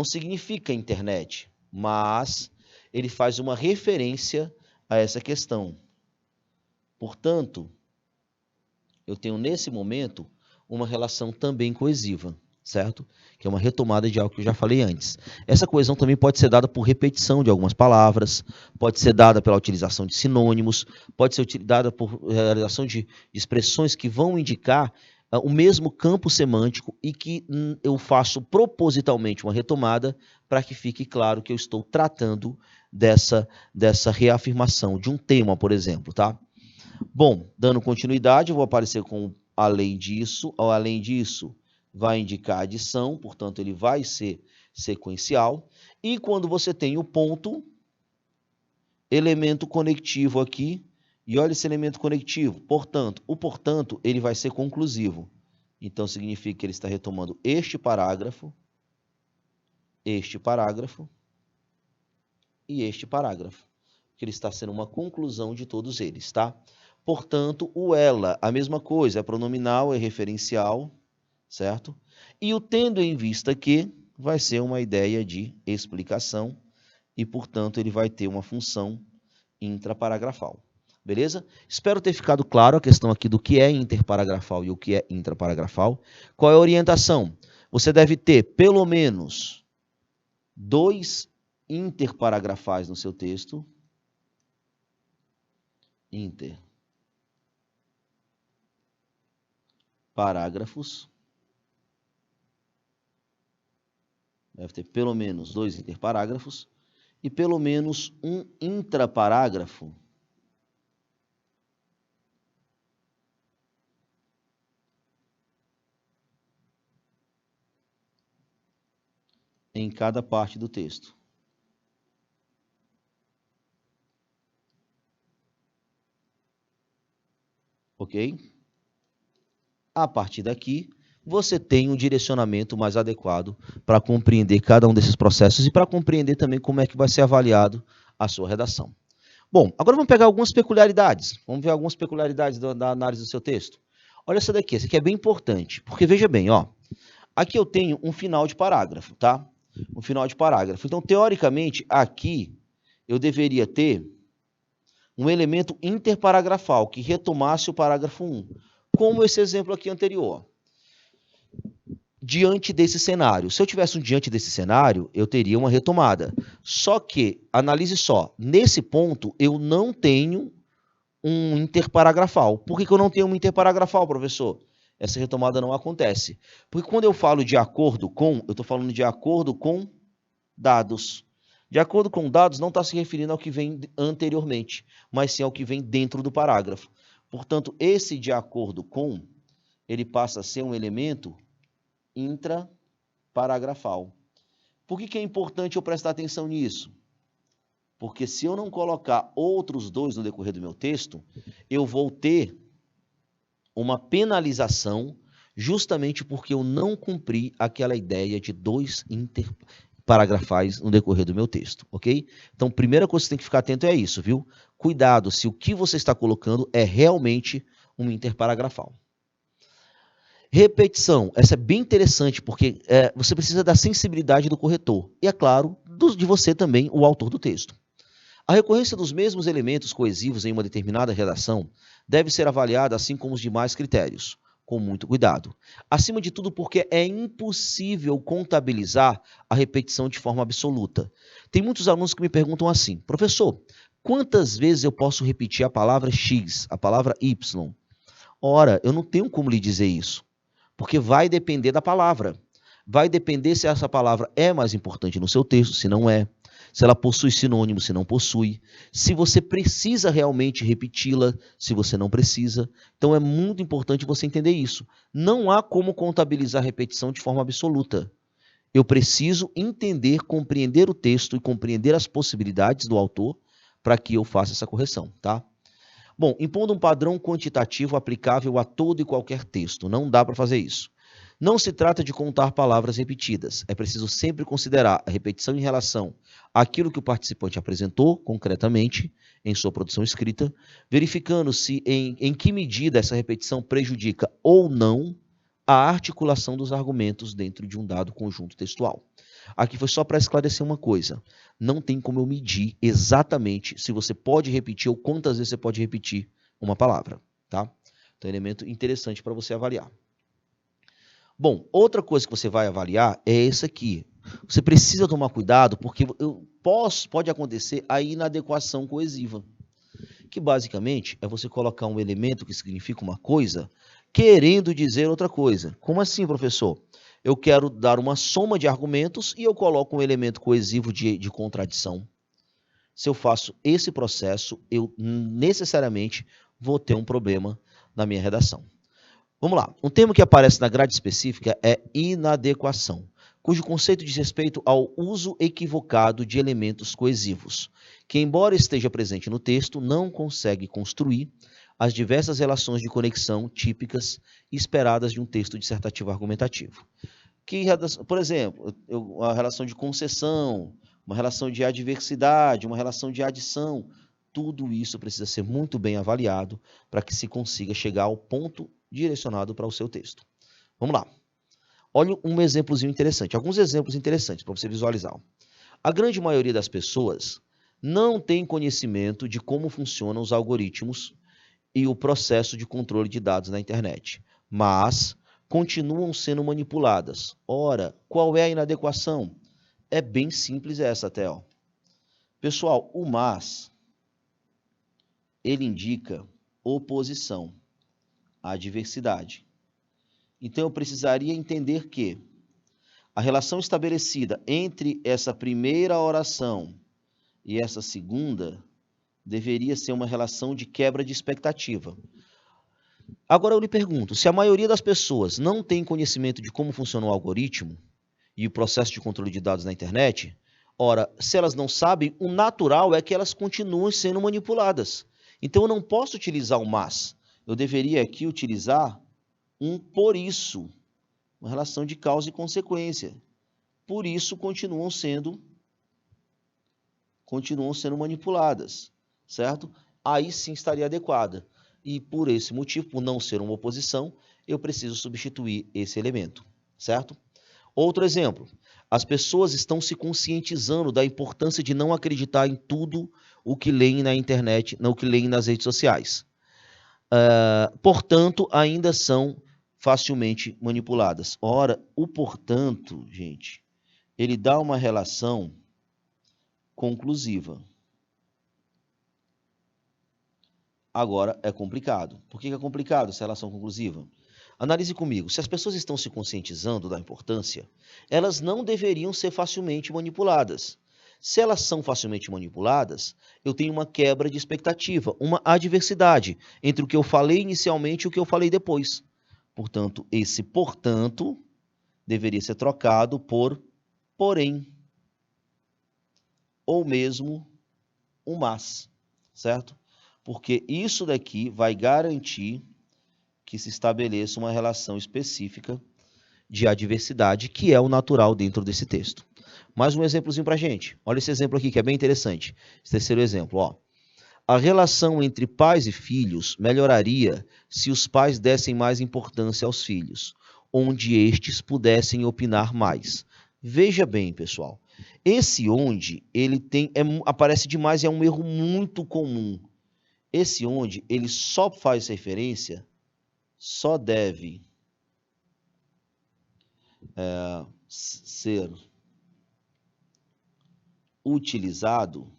significa internet, mas ele faz uma referência a essa questão. Portanto, eu tenho nesse momento uma relação também coesiva, certo? Que é uma retomada de algo que eu já falei antes. Essa coesão também pode ser dada por repetição de algumas palavras, pode ser dada pela utilização de sinônimos, pode ser dada por realização de expressões que vão indicar o mesmo campo semântico e que eu faço propositalmente uma retomada para que fique claro que eu estou tratando dessa reafirmação de um tema, por exemplo, tá? Bom, dando continuidade, eu vou aparecer com além disso, vai indicar adição, portanto, ele vai ser sequencial. E quando você tem o ponto, elemento conectivo aqui, e olha esse elemento conectivo, portanto, ele vai ser conclusivo. Então, significa que ele está retomando este parágrafo e este parágrafo. Que ele está sendo uma conclusão de todos eles, tá? Portanto, o ela, a mesma coisa, é pronominal, é referencial, certo? E o tendo em vista que vai ser uma ideia de explicação e, portanto, ele vai ter uma função intraparagrafal. Beleza? Espero ter ficado claro a questão aqui do que é interparagrafal e o que é intraparagrafal. Qual é a orientação? Você deve ter pelo menos 2 interparagrafais no seu texto. Parágrafos. Deve ter pelo menos 2 interparágrafos e pelo menos um intraparágrafo em cada parte do texto. ok? A partir daqui, você tem um direcionamento mais adequado para compreender cada um desses processos e para compreender também como é que vai ser avaliado a sua redação. Bom, agora vamos pegar algumas peculiaridades. Vamos ver algumas peculiaridades da análise do seu texto. Olha essa daqui é bem importante, porque veja bem, ó, aqui eu tenho um final de parágrafo, tá? Um final de parágrafo. Então, teoricamente, aqui eu deveria ter um elemento interparagrafal que retomasse o parágrafo 1, como esse exemplo aqui anterior. Diante desse cenário, se eu tivesse diante desse cenário, eu teria uma retomada. Só que, analise só, nesse ponto eu não tenho um interparagrafal. Por que eu não tenho um interparagrafal, professor? Essa retomada não acontece. Porque quando eu falo de acordo com, eu estou falando de acordo com dados. De acordo com dados não está se referindo ao que vem anteriormente, mas sim ao que vem dentro do parágrafo. Portanto, esse de acordo com, ele passa a ser um elemento intraparagrafal. Por que é importante eu prestar atenção nisso? Porque se eu não colocar outros dois no decorrer do meu texto, eu vou ter uma penalização justamente porque eu não cumpri aquela ideia de dois interparagrafais no decorrer do meu texto, ok? Então, primeira coisa que você tem que ficar atento é isso, viu? Cuidado se o que você está colocando é realmente um interparagrafal. Repetição, essa é bem interessante, porque você precisa da sensibilidade do corretor. E, é claro, de você também, o autor do texto. A recorrência dos mesmos elementos coesivos em uma determinada redação deve ser avaliada assim como os demais critérios, com muito cuidado. Acima de tudo, porque é impossível contabilizar a repetição de forma absoluta. Tem muitos alunos que me perguntam assim, professor, quantas vezes eu posso repetir a palavra X, a palavra Y? Ora, eu não tenho como lhe dizer isso. Porque vai depender da palavra. Vai depender se essa palavra é mais importante no seu texto, se não é. Se ela possui sinônimo, se não possui. Se você precisa realmente repeti-la, se você não precisa. Então é muito importante você entender isso. Não há como contabilizar a repetição de forma absoluta. Eu preciso entender, compreender o texto e compreender as possibilidades do autor para que eu faça essa correção, tá? Bom, impondo um padrão quantitativo aplicável a todo e qualquer texto. Não dá para fazer isso. Não se trata de contar palavras repetidas. É preciso sempre considerar a repetição em relação àquilo que o participante apresentou concretamente em sua produção escrita, verificando se em que medida essa repetição prejudica ou não a articulação dos argumentos dentro de um dado conjunto textual. Aqui foi só para esclarecer uma coisa. Não tem como eu medir exatamente se você pode repetir ou quantas vezes você pode repetir uma palavra, tá? Então, é um elemento interessante para você avaliar. Bom, outra coisa que você vai avaliar é essa aqui. Você precisa tomar cuidado porque pode acontecer a inadequação coesiva, que basicamente é você colocar um elemento que significa uma coisa querendo dizer outra coisa. Como assim, professor? Eu quero dar uma soma de argumentos e eu coloco um elemento coesivo de contradição. Se eu faço esse processo, eu necessariamente vou ter um problema na minha redação. Vamos lá. Um termo que aparece na grade específica é inadequação, cujo conceito diz respeito ao uso equivocado de elementos coesivos, que, embora esteja presente no texto, não consegue construir as diversas relações de conexão típicas e esperadas de um texto dissertativo argumentativo. Por exemplo, a relação de concessão, uma relação de adversidade, uma relação de adição, tudo isso precisa ser muito bem avaliado para que se consiga chegar ao ponto direcionado para o seu texto. Vamos lá. Olha um exemplozinho interessante, alguns exemplos interessantes para você visualizar. A grande maioria das pessoas não tem conhecimento de como funcionam os algoritmos e o processo de controle de dados na internet, mas continuam sendo manipuladas. Ora, qual é a inadequação? É bem simples essa até, ó. Pessoal, o mas, ele indica oposição, adversidade. Então, eu precisaria entender que a relação estabelecida entre essa primeira oração e essa segunda deveria ser uma relação de quebra de expectativa. Agora eu lhe pergunto, se a maioria das pessoas não tem conhecimento de como funciona o algoritmo e o processo de controle de dados na internet, ora, se elas não sabem, o natural é que elas continuem sendo manipuladas. Então eu não posso utilizar o mas. eu deveria aqui utilizar um por isso, uma relação de causa e consequência. Por isso continuam sendo manipuladas, certo? Aí sim estaria adequada. E por esse motivo, por não ser uma oposição, eu preciso substituir esse elemento, certo? Outro exemplo, as pessoas estão se conscientizando da importância de não acreditar em tudo o que leem na internet, não o que leem nas redes sociais. Portanto, ainda são facilmente manipuladas. Ora, o portanto, gente, ele dá uma relação conclusiva. Agora é complicado. Por que é complicado essa relação conclusiva? Analise comigo. Se as pessoas estão se conscientizando da importância, elas não deveriam ser facilmente manipuladas. Se elas são facilmente manipuladas, eu tenho uma quebra de expectativa, uma adversidade entre o que eu falei inicialmente e o que eu falei depois. Portanto, esse portanto deveria ser trocado por porém, ou mesmo um mas, certo? Porque isso daqui vai garantir que se estabeleça uma relação específica de adversidade, que é o natural dentro desse texto. Mais um exemplozinho para a gente. Olha esse exemplo aqui, que é bem interessante. Esse terceiro exemplo, ó. A relação entre pais e filhos melhoraria se os pais dessem mais importância aos filhos, onde estes pudessem opinar mais. Veja bem, pessoal. Esse onde, ele aparece demais e é um erro muito comum. Esse onde, ele só faz referência, só deve ser utilizado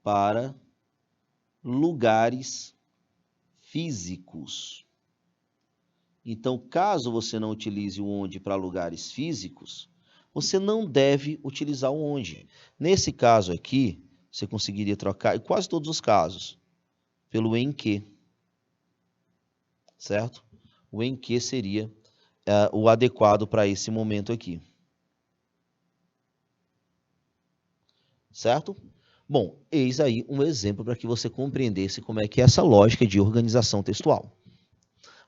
para lugares físicos. Então, caso você não utilize o onde para lugares físicos, você não deve utilizar o onde. Nesse caso aqui, você conseguiria trocar, em quase todos os casos, pelo em que, certo? O em que seria o adequado para esse momento aqui. Certo? Bom, eis aí um exemplo para que você compreendesse como é que é essa lógica de organização textual.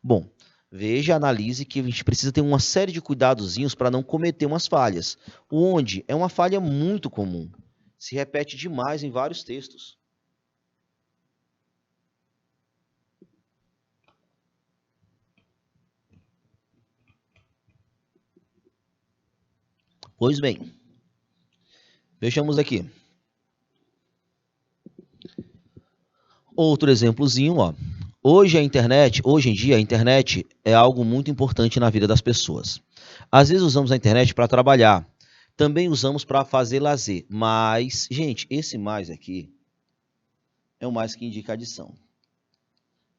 Bom, veja, analise que a gente precisa ter uma série de cuidadozinhos para não cometer umas falhas. O onde é uma falha muito comum. Se repete demais em vários textos. Pois bem, vejamos aqui. Outro exemplozinho, ó. Hoje em dia, a internet é algo muito importante na vida das pessoas. Às vezes usamos a internet para trabalhar, também usamos para fazer lazer, mas, gente, esse mais aqui é o mais que indica adição.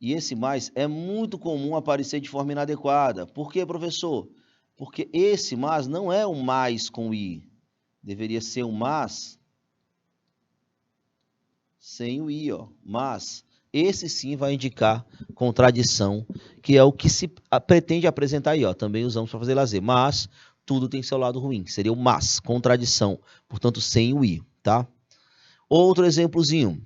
E esse mais é muito comum aparecer de forma inadequada. Por quê, professor? Porque esse mais não é um mais com i. Deveria ser um mas sem o i, ó. Mas esse sim vai indicar contradição, que é o que se pretende apresentar aí, ó. Também usamos para fazer lazer, mas tudo tem seu lado ruim. Seria o mas, contradição, portanto sem o i, tá? Outro exemplozinho.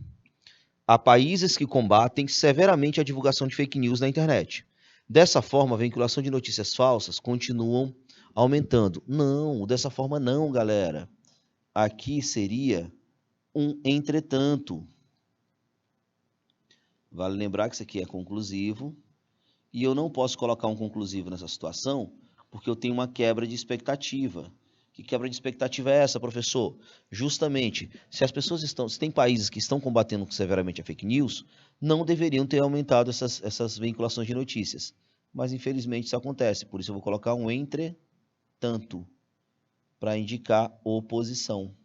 Há países que combatem severamente a divulgação de fake news na internet. Dessa forma, a vinculação de notícias falsas continuam aumentando. Não, dessa forma não, galera. Aqui seria um entretanto. Vale lembrar que isso aqui é conclusivo. E eu não posso colocar um conclusivo nessa situação, porque eu tenho uma quebra de expectativa. Que quebra de expectativa é essa, professor? Justamente, se tem países que estão combatendo severamente a fake news, não deveriam ter aumentado essas vinculações de notícias. Mas, infelizmente, isso acontece. Por isso, eu vou colocar um entretanto, para indicar oposição.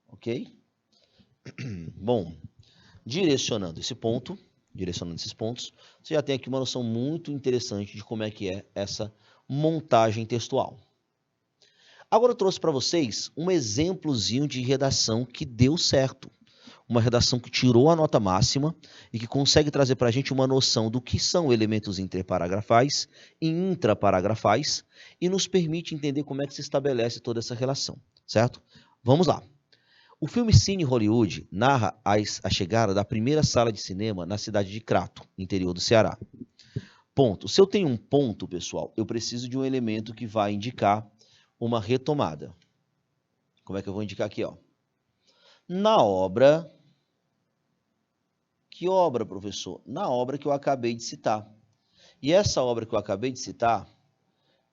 Ok? Bom, direcionando esses pontos, você já tem aqui uma noção muito interessante de como é que é essa montagem textual. Agora eu trouxe para vocês um exemplozinho de redação que deu certo. Uma redação que tirou a nota máxima e que consegue trazer para a gente uma noção do que são elementos interparagrafais e intraparagrafais e nos permite entender como é que se estabelece toda essa relação, certo? Vamos lá. O filme Cine Hollywood narra a chegada da primeira sala de cinema na cidade de Crato, interior do Ceará. Ponto. Se eu tenho um ponto, pessoal, eu preciso de um elemento que vai indicar uma retomada. Como é que eu vou indicar aqui, ó? Na obra... Que obra, professor? Na obra que eu acabei de citar. E essa obra que eu acabei de citar,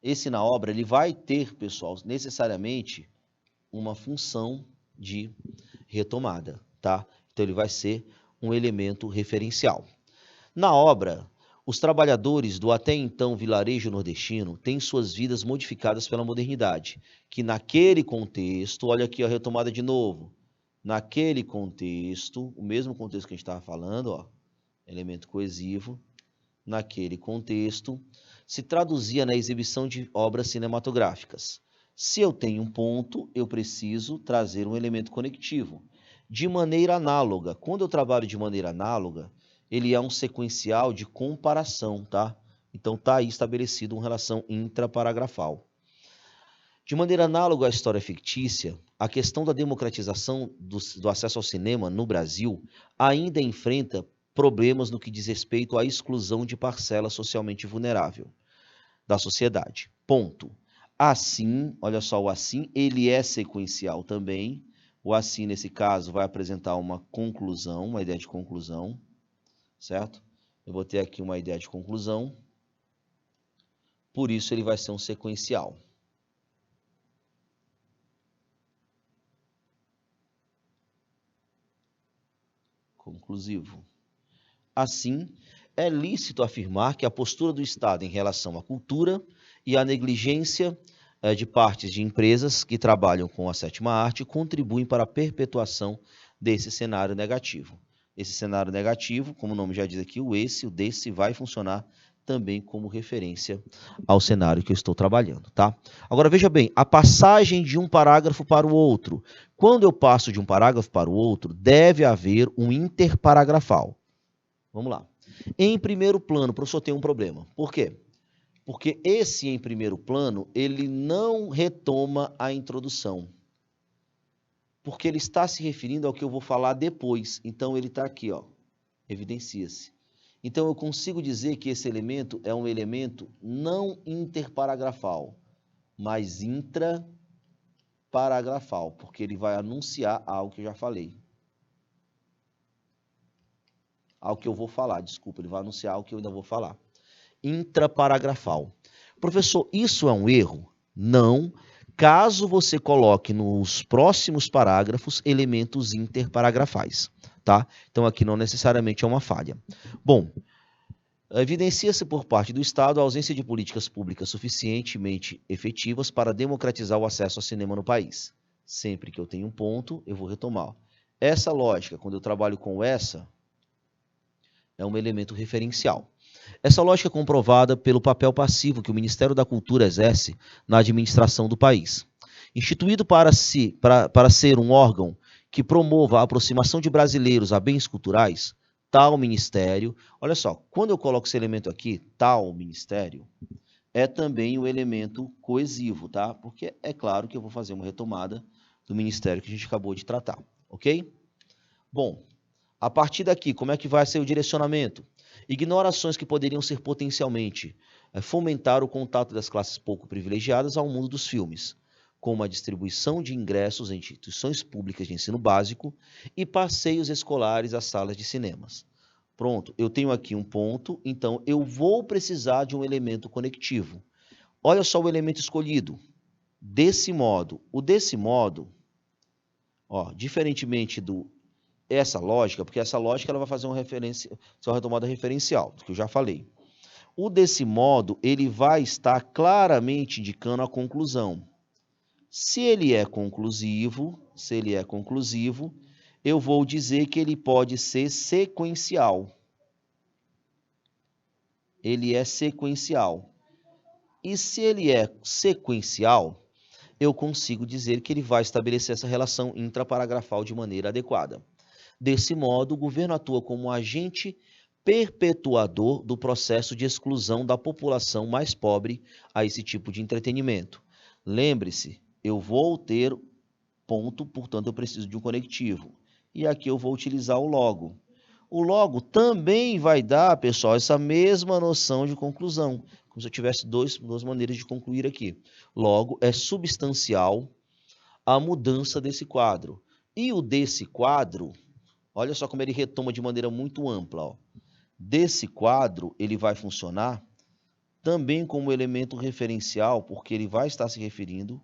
esse na obra, ele vai ter, pessoal, necessariamente uma função de retomada, tá? Então ele vai ser um elemento referencial. Na obra, os trabalhadores do até então vilarejo nordestino têm suas vidas modificadas pela modernidade, que naquele contexto, olha aqui a retomada de novo, naquele contexto, o mesmo contexto que a gente estava falando, ó, elemento coesivo, naquele contexto, se traduzia na exibição de obras cinematográficas. Se eu tenho um ponto, eu preciso trazer um elemento conectivo. De maneira análoga, quando eu trabalho de maneira análoga, ele é um sequencial de comparação, tá? Então está aí estabelecido uma relação intraparagrafal. De maneira análoga à história fictícia, a questão da democratização do acesso ao cinema no Brasil ainda enfrenta problemas no que diz respeito à exclusão de parcela socialmente vulnerável da sociedade. Ponto. Assim, olha só, o assim, ele é sequencial também. O assim, nesse caso, vai apresentar uma conclusão, uma ideia de conclusão, certo? Eu vou ter aqui uma ideia de conclusão, por isso ele vai ser um sequencial. Conclusivo. Assim, é lícito afirmar que a postura do Estado em relação à cultura e a negligência de partes de empresas que trabalham com a sétima arte contribuem para a perpetuação desse cenário negativo. Esse cenário negativo, como o nome já diz aqui, o desse vai funcionar também como referência ao cenário que eu estou trabalhando, tá? Agora veja bem, a passagem de um parágrafo para o outro. Quando eu passo de um parágrafo para o outro, deve haver um interparagrafal. Vamos lá. Em primeiro plano, professor, tem um problema. Por quê? Porque esse em primeiro plano, ele não retoma a introdução. Porque ele está se referindo ao que eu vou falar depois. Então, ele está aqui, ó, evidencia-se. Então, eu consigo dizer que esse elemento é um elemento não interparagrafal, mas intraparagrafal, porque ele vai anunciar algo que eu já falei. Algo que eu vou falar, desculpa, ele vai anunciar algo que eu ainda vou falar. Intraparagrafal. Professor, isso é um erro? Não, caso você coloque nos próximos parágrafos elementos interparagrafais, tá? Então aqui não necessariamente é uma falha. Bom, evidencia-se por parte do Estado a ausência de políticas públicas suficientemente efetivas para democratizar o acesso ao cinema no país. Sempre que eu tenho um ponto, eu vou retomar. Essa lógica, quando eu trabalho com essa, é um elemento referencial. Essa lógica é comprovada pelo papel passivo que o Ministério da Cultura exerce na administração do país. Instituído para ser um órgão que promova a aproximação de brasileiros a bens culturais, tal ministério, olha só, quando eu coloco esse elemento aqui, tal ministério, é também o elemento coesivo, tá? Porque é claro que eu vou fazer uma retomada do ministério que a gente acabou de tratar, ok? Bom, a partir daqui, como é que vai ser o direcionamento? Ignora ações que poderiam ser potencialmente fomentar o contato das classes pouco privilegiadas ao mundo dos filmes, como a distribuição de ingressos em instituições públicas de ensino básico e passeios escolares às salas de cinemas. Pronto, eu tenho aqui um ponto, então eu vou precisar de um elemento conectivo. Olha só o elemento escolhido. Desse modo. O desse modo, ó, diferentemente do essa lógica, porque essa lógica ela vai fazer uma retomada referencial, que eu já falei. O desse modo, ele vai estar claramente indicando a conclusão. Se ele é conclusivo, eu vou dizer que ele pode ser sequencial. Ele é sequencial. E se ele é sequencial, eu consigo dizer que ele vai estabelecer essa relação intraparagrafal de maneira adequada. Desse modo, o governo atua como um agente perpetuador do processo de exclusão da população mais pobre a esse tipo de entretenimento. Lembre-se, eu vou ter ponto, portanto eu preciso de um conectivo. E aqui eu vou utilizar o logo. O logo também vai dar, pessoal, essa mesma noção de conclusão, como se eu tivesse duas maneiras de concluir aqui. Logo, é substancial a mudança desse quadro. E o desse quadro, olha só como ele retoma de maneira muito ampla. Ó. Desse quadro, ele vai funcionar também como elemento referencial, porque ele vai estar se referindo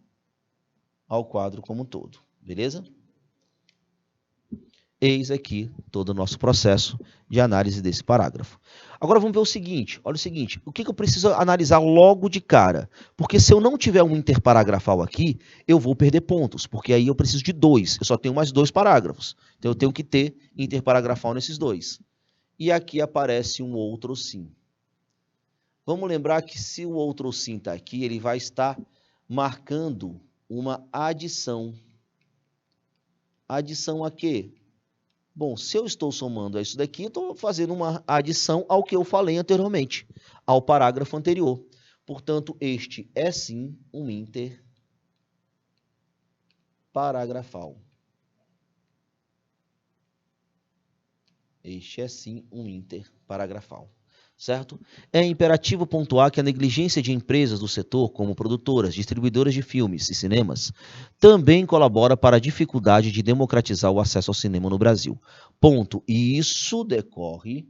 ao quadro como um todo. Beleza? Eis aqui todo o nosso processo de análise desse parágrafo. Agora vamos ver o seguinte, olha o seguinte, o que eu preciso analisar logo de cara? Porque se eu não tiver um interparagrafal aqui, eu vou perder pontos, porque aí eu preciso de 2, eu só tenho mais 2 parágrafos. Então eu tenho que ter interparagrafal nesses 2. E aqui aparece um outro sim. Vamos lembrar que se o outro sim está aqui, ele vai estar marcando uma adição. Adição a quê? Bom, se eu estou somando a isso daqui, eu estou fazendo uma adição ao que eu falei anteriormente, ao parágrafo anterior. Portanto, este é sim um interparagrafal. Este é sim um interparagrafal. Certo? É imperativo pontuar que a negligência de empresas do setor, como produtoras, distribuidoras de filmes e cinemas, também colabora para a dificuldade de democratizar o acesso ao cinema no Brasil. Ponto. E isso decorre,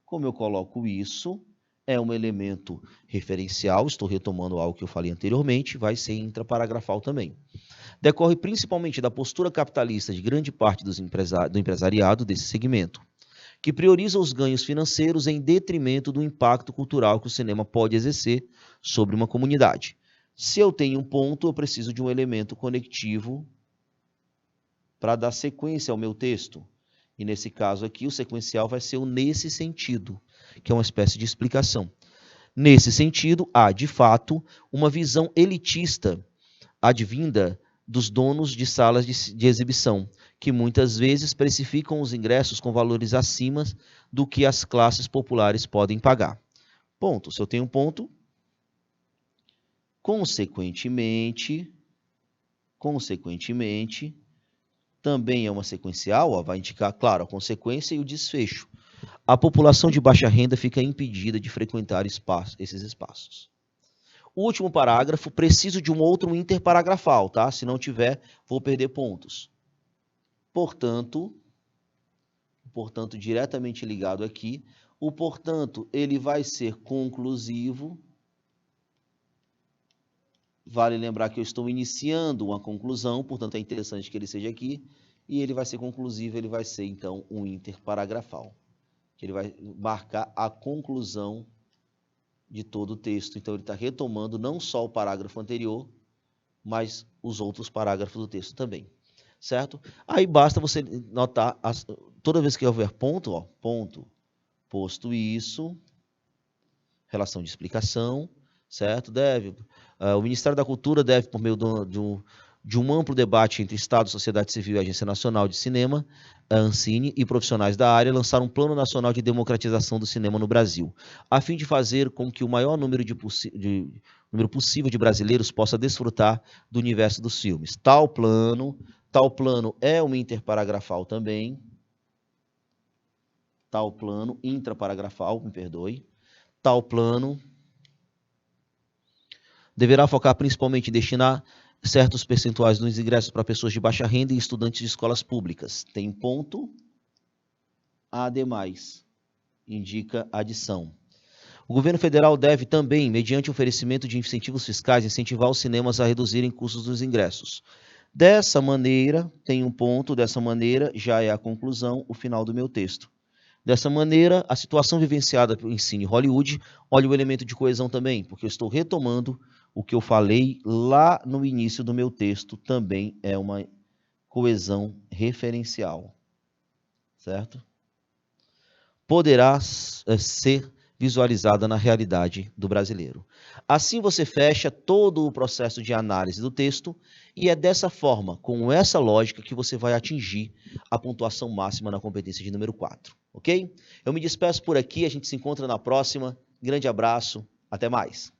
como eu coloco isso, é um elemento referencial, estou retomando algo que eu falei anteriormente, vai ser intraparagrafal também. Decorre principalmente da postura capitalista de grande parte do empresariado desse segmento, que prioriza os ganhos financeiros em detrimento do impacto cultural que o cinema pode exercer sobre uma comunidade. Se eu tenho um ponto, eu preciso de um elemento conectivo para dar sequência ao meu texto. E nesse caso aqui, o sequencial vai ser o nesse sentido, que é uma espécie de explicação. Nesse sentido, há, de fato, uma visão elitista advinda dos donos de salas de exibição, que muitas vezes precificam os ingressos com valores acima do que as classes populares podem pagar. Ponto. Se eu tenho um ponto, consequentemente, também é uma sequencial, ó, vai indicar, claro, a consequência e o desfecho. A população de baixa renda fica impedida de frequentar esses espaços. O último parágrafo, preciso de um outro interparagrafal, tá? Se não tiver, vou perder pontos. Portanto, diretamente ligado aqui, o portanto, ele vai ser conclusivo. Vale lembrar que eu estou iniciando uma conclusão, portanto, é interessante que ele seja aqui. E ele vai ser conclusivo, ele vai ser, então, um interparagrafal. Que ele vai marcar a conclusão de todo o texto. Então, ele está retomando não só o parágrafo anterior, mas os outros parágrafos do texto também. Certo? Aí basta você notar, toda vez que houver ponto, ó, ponto, posto isso, relação de explicação, certo? O Ministério da Cultura deve, por meio de um amplo debate entre Estado, sociedade civil e Agência Nacional de Cinema, a Ancine, e profissionais da área, lançar um Plano Nacional de Democratização do Cinema no Brasil, a fim de fazer com que o maior número possível de brasileiros possa desfrutar do universo dos filmes. Tal plano é um interparagrafal também. Tal plano, intraparagrafal, me perdoe. Tal plano deverá focar principalmente em destinar certos percentuais dos ingressos para pessoas de baixa renda e estudantes de escolas públicas. Tem ponto, ademais, indica adição. O governo federal deve também, mediante oferecimento de incentivos fiscais, incentivar os cinemas a reduzirem custos dos ingressos. Dessa maneira, tem um ponto, dessa maneira já é a conclusão, o final do meu texto. Dessa maneira, a situação vivenciada pelo Cine Hollywood, olha o elemento de coesão também, porque eu estou retomando o que eu falei lá no início do meu texto, também é uma coesão referencial, certo? Poderá ser visualizada na realidade do brasileiro. Assim você fecha todo o processo de análise do texto e é dessa forma, com essa lógica, que você vai atingir a pontuação máxima na competência de número 4, ok? Eu me despeço por aqui, a gente se encontra na próxima. Grande abraço, até mais.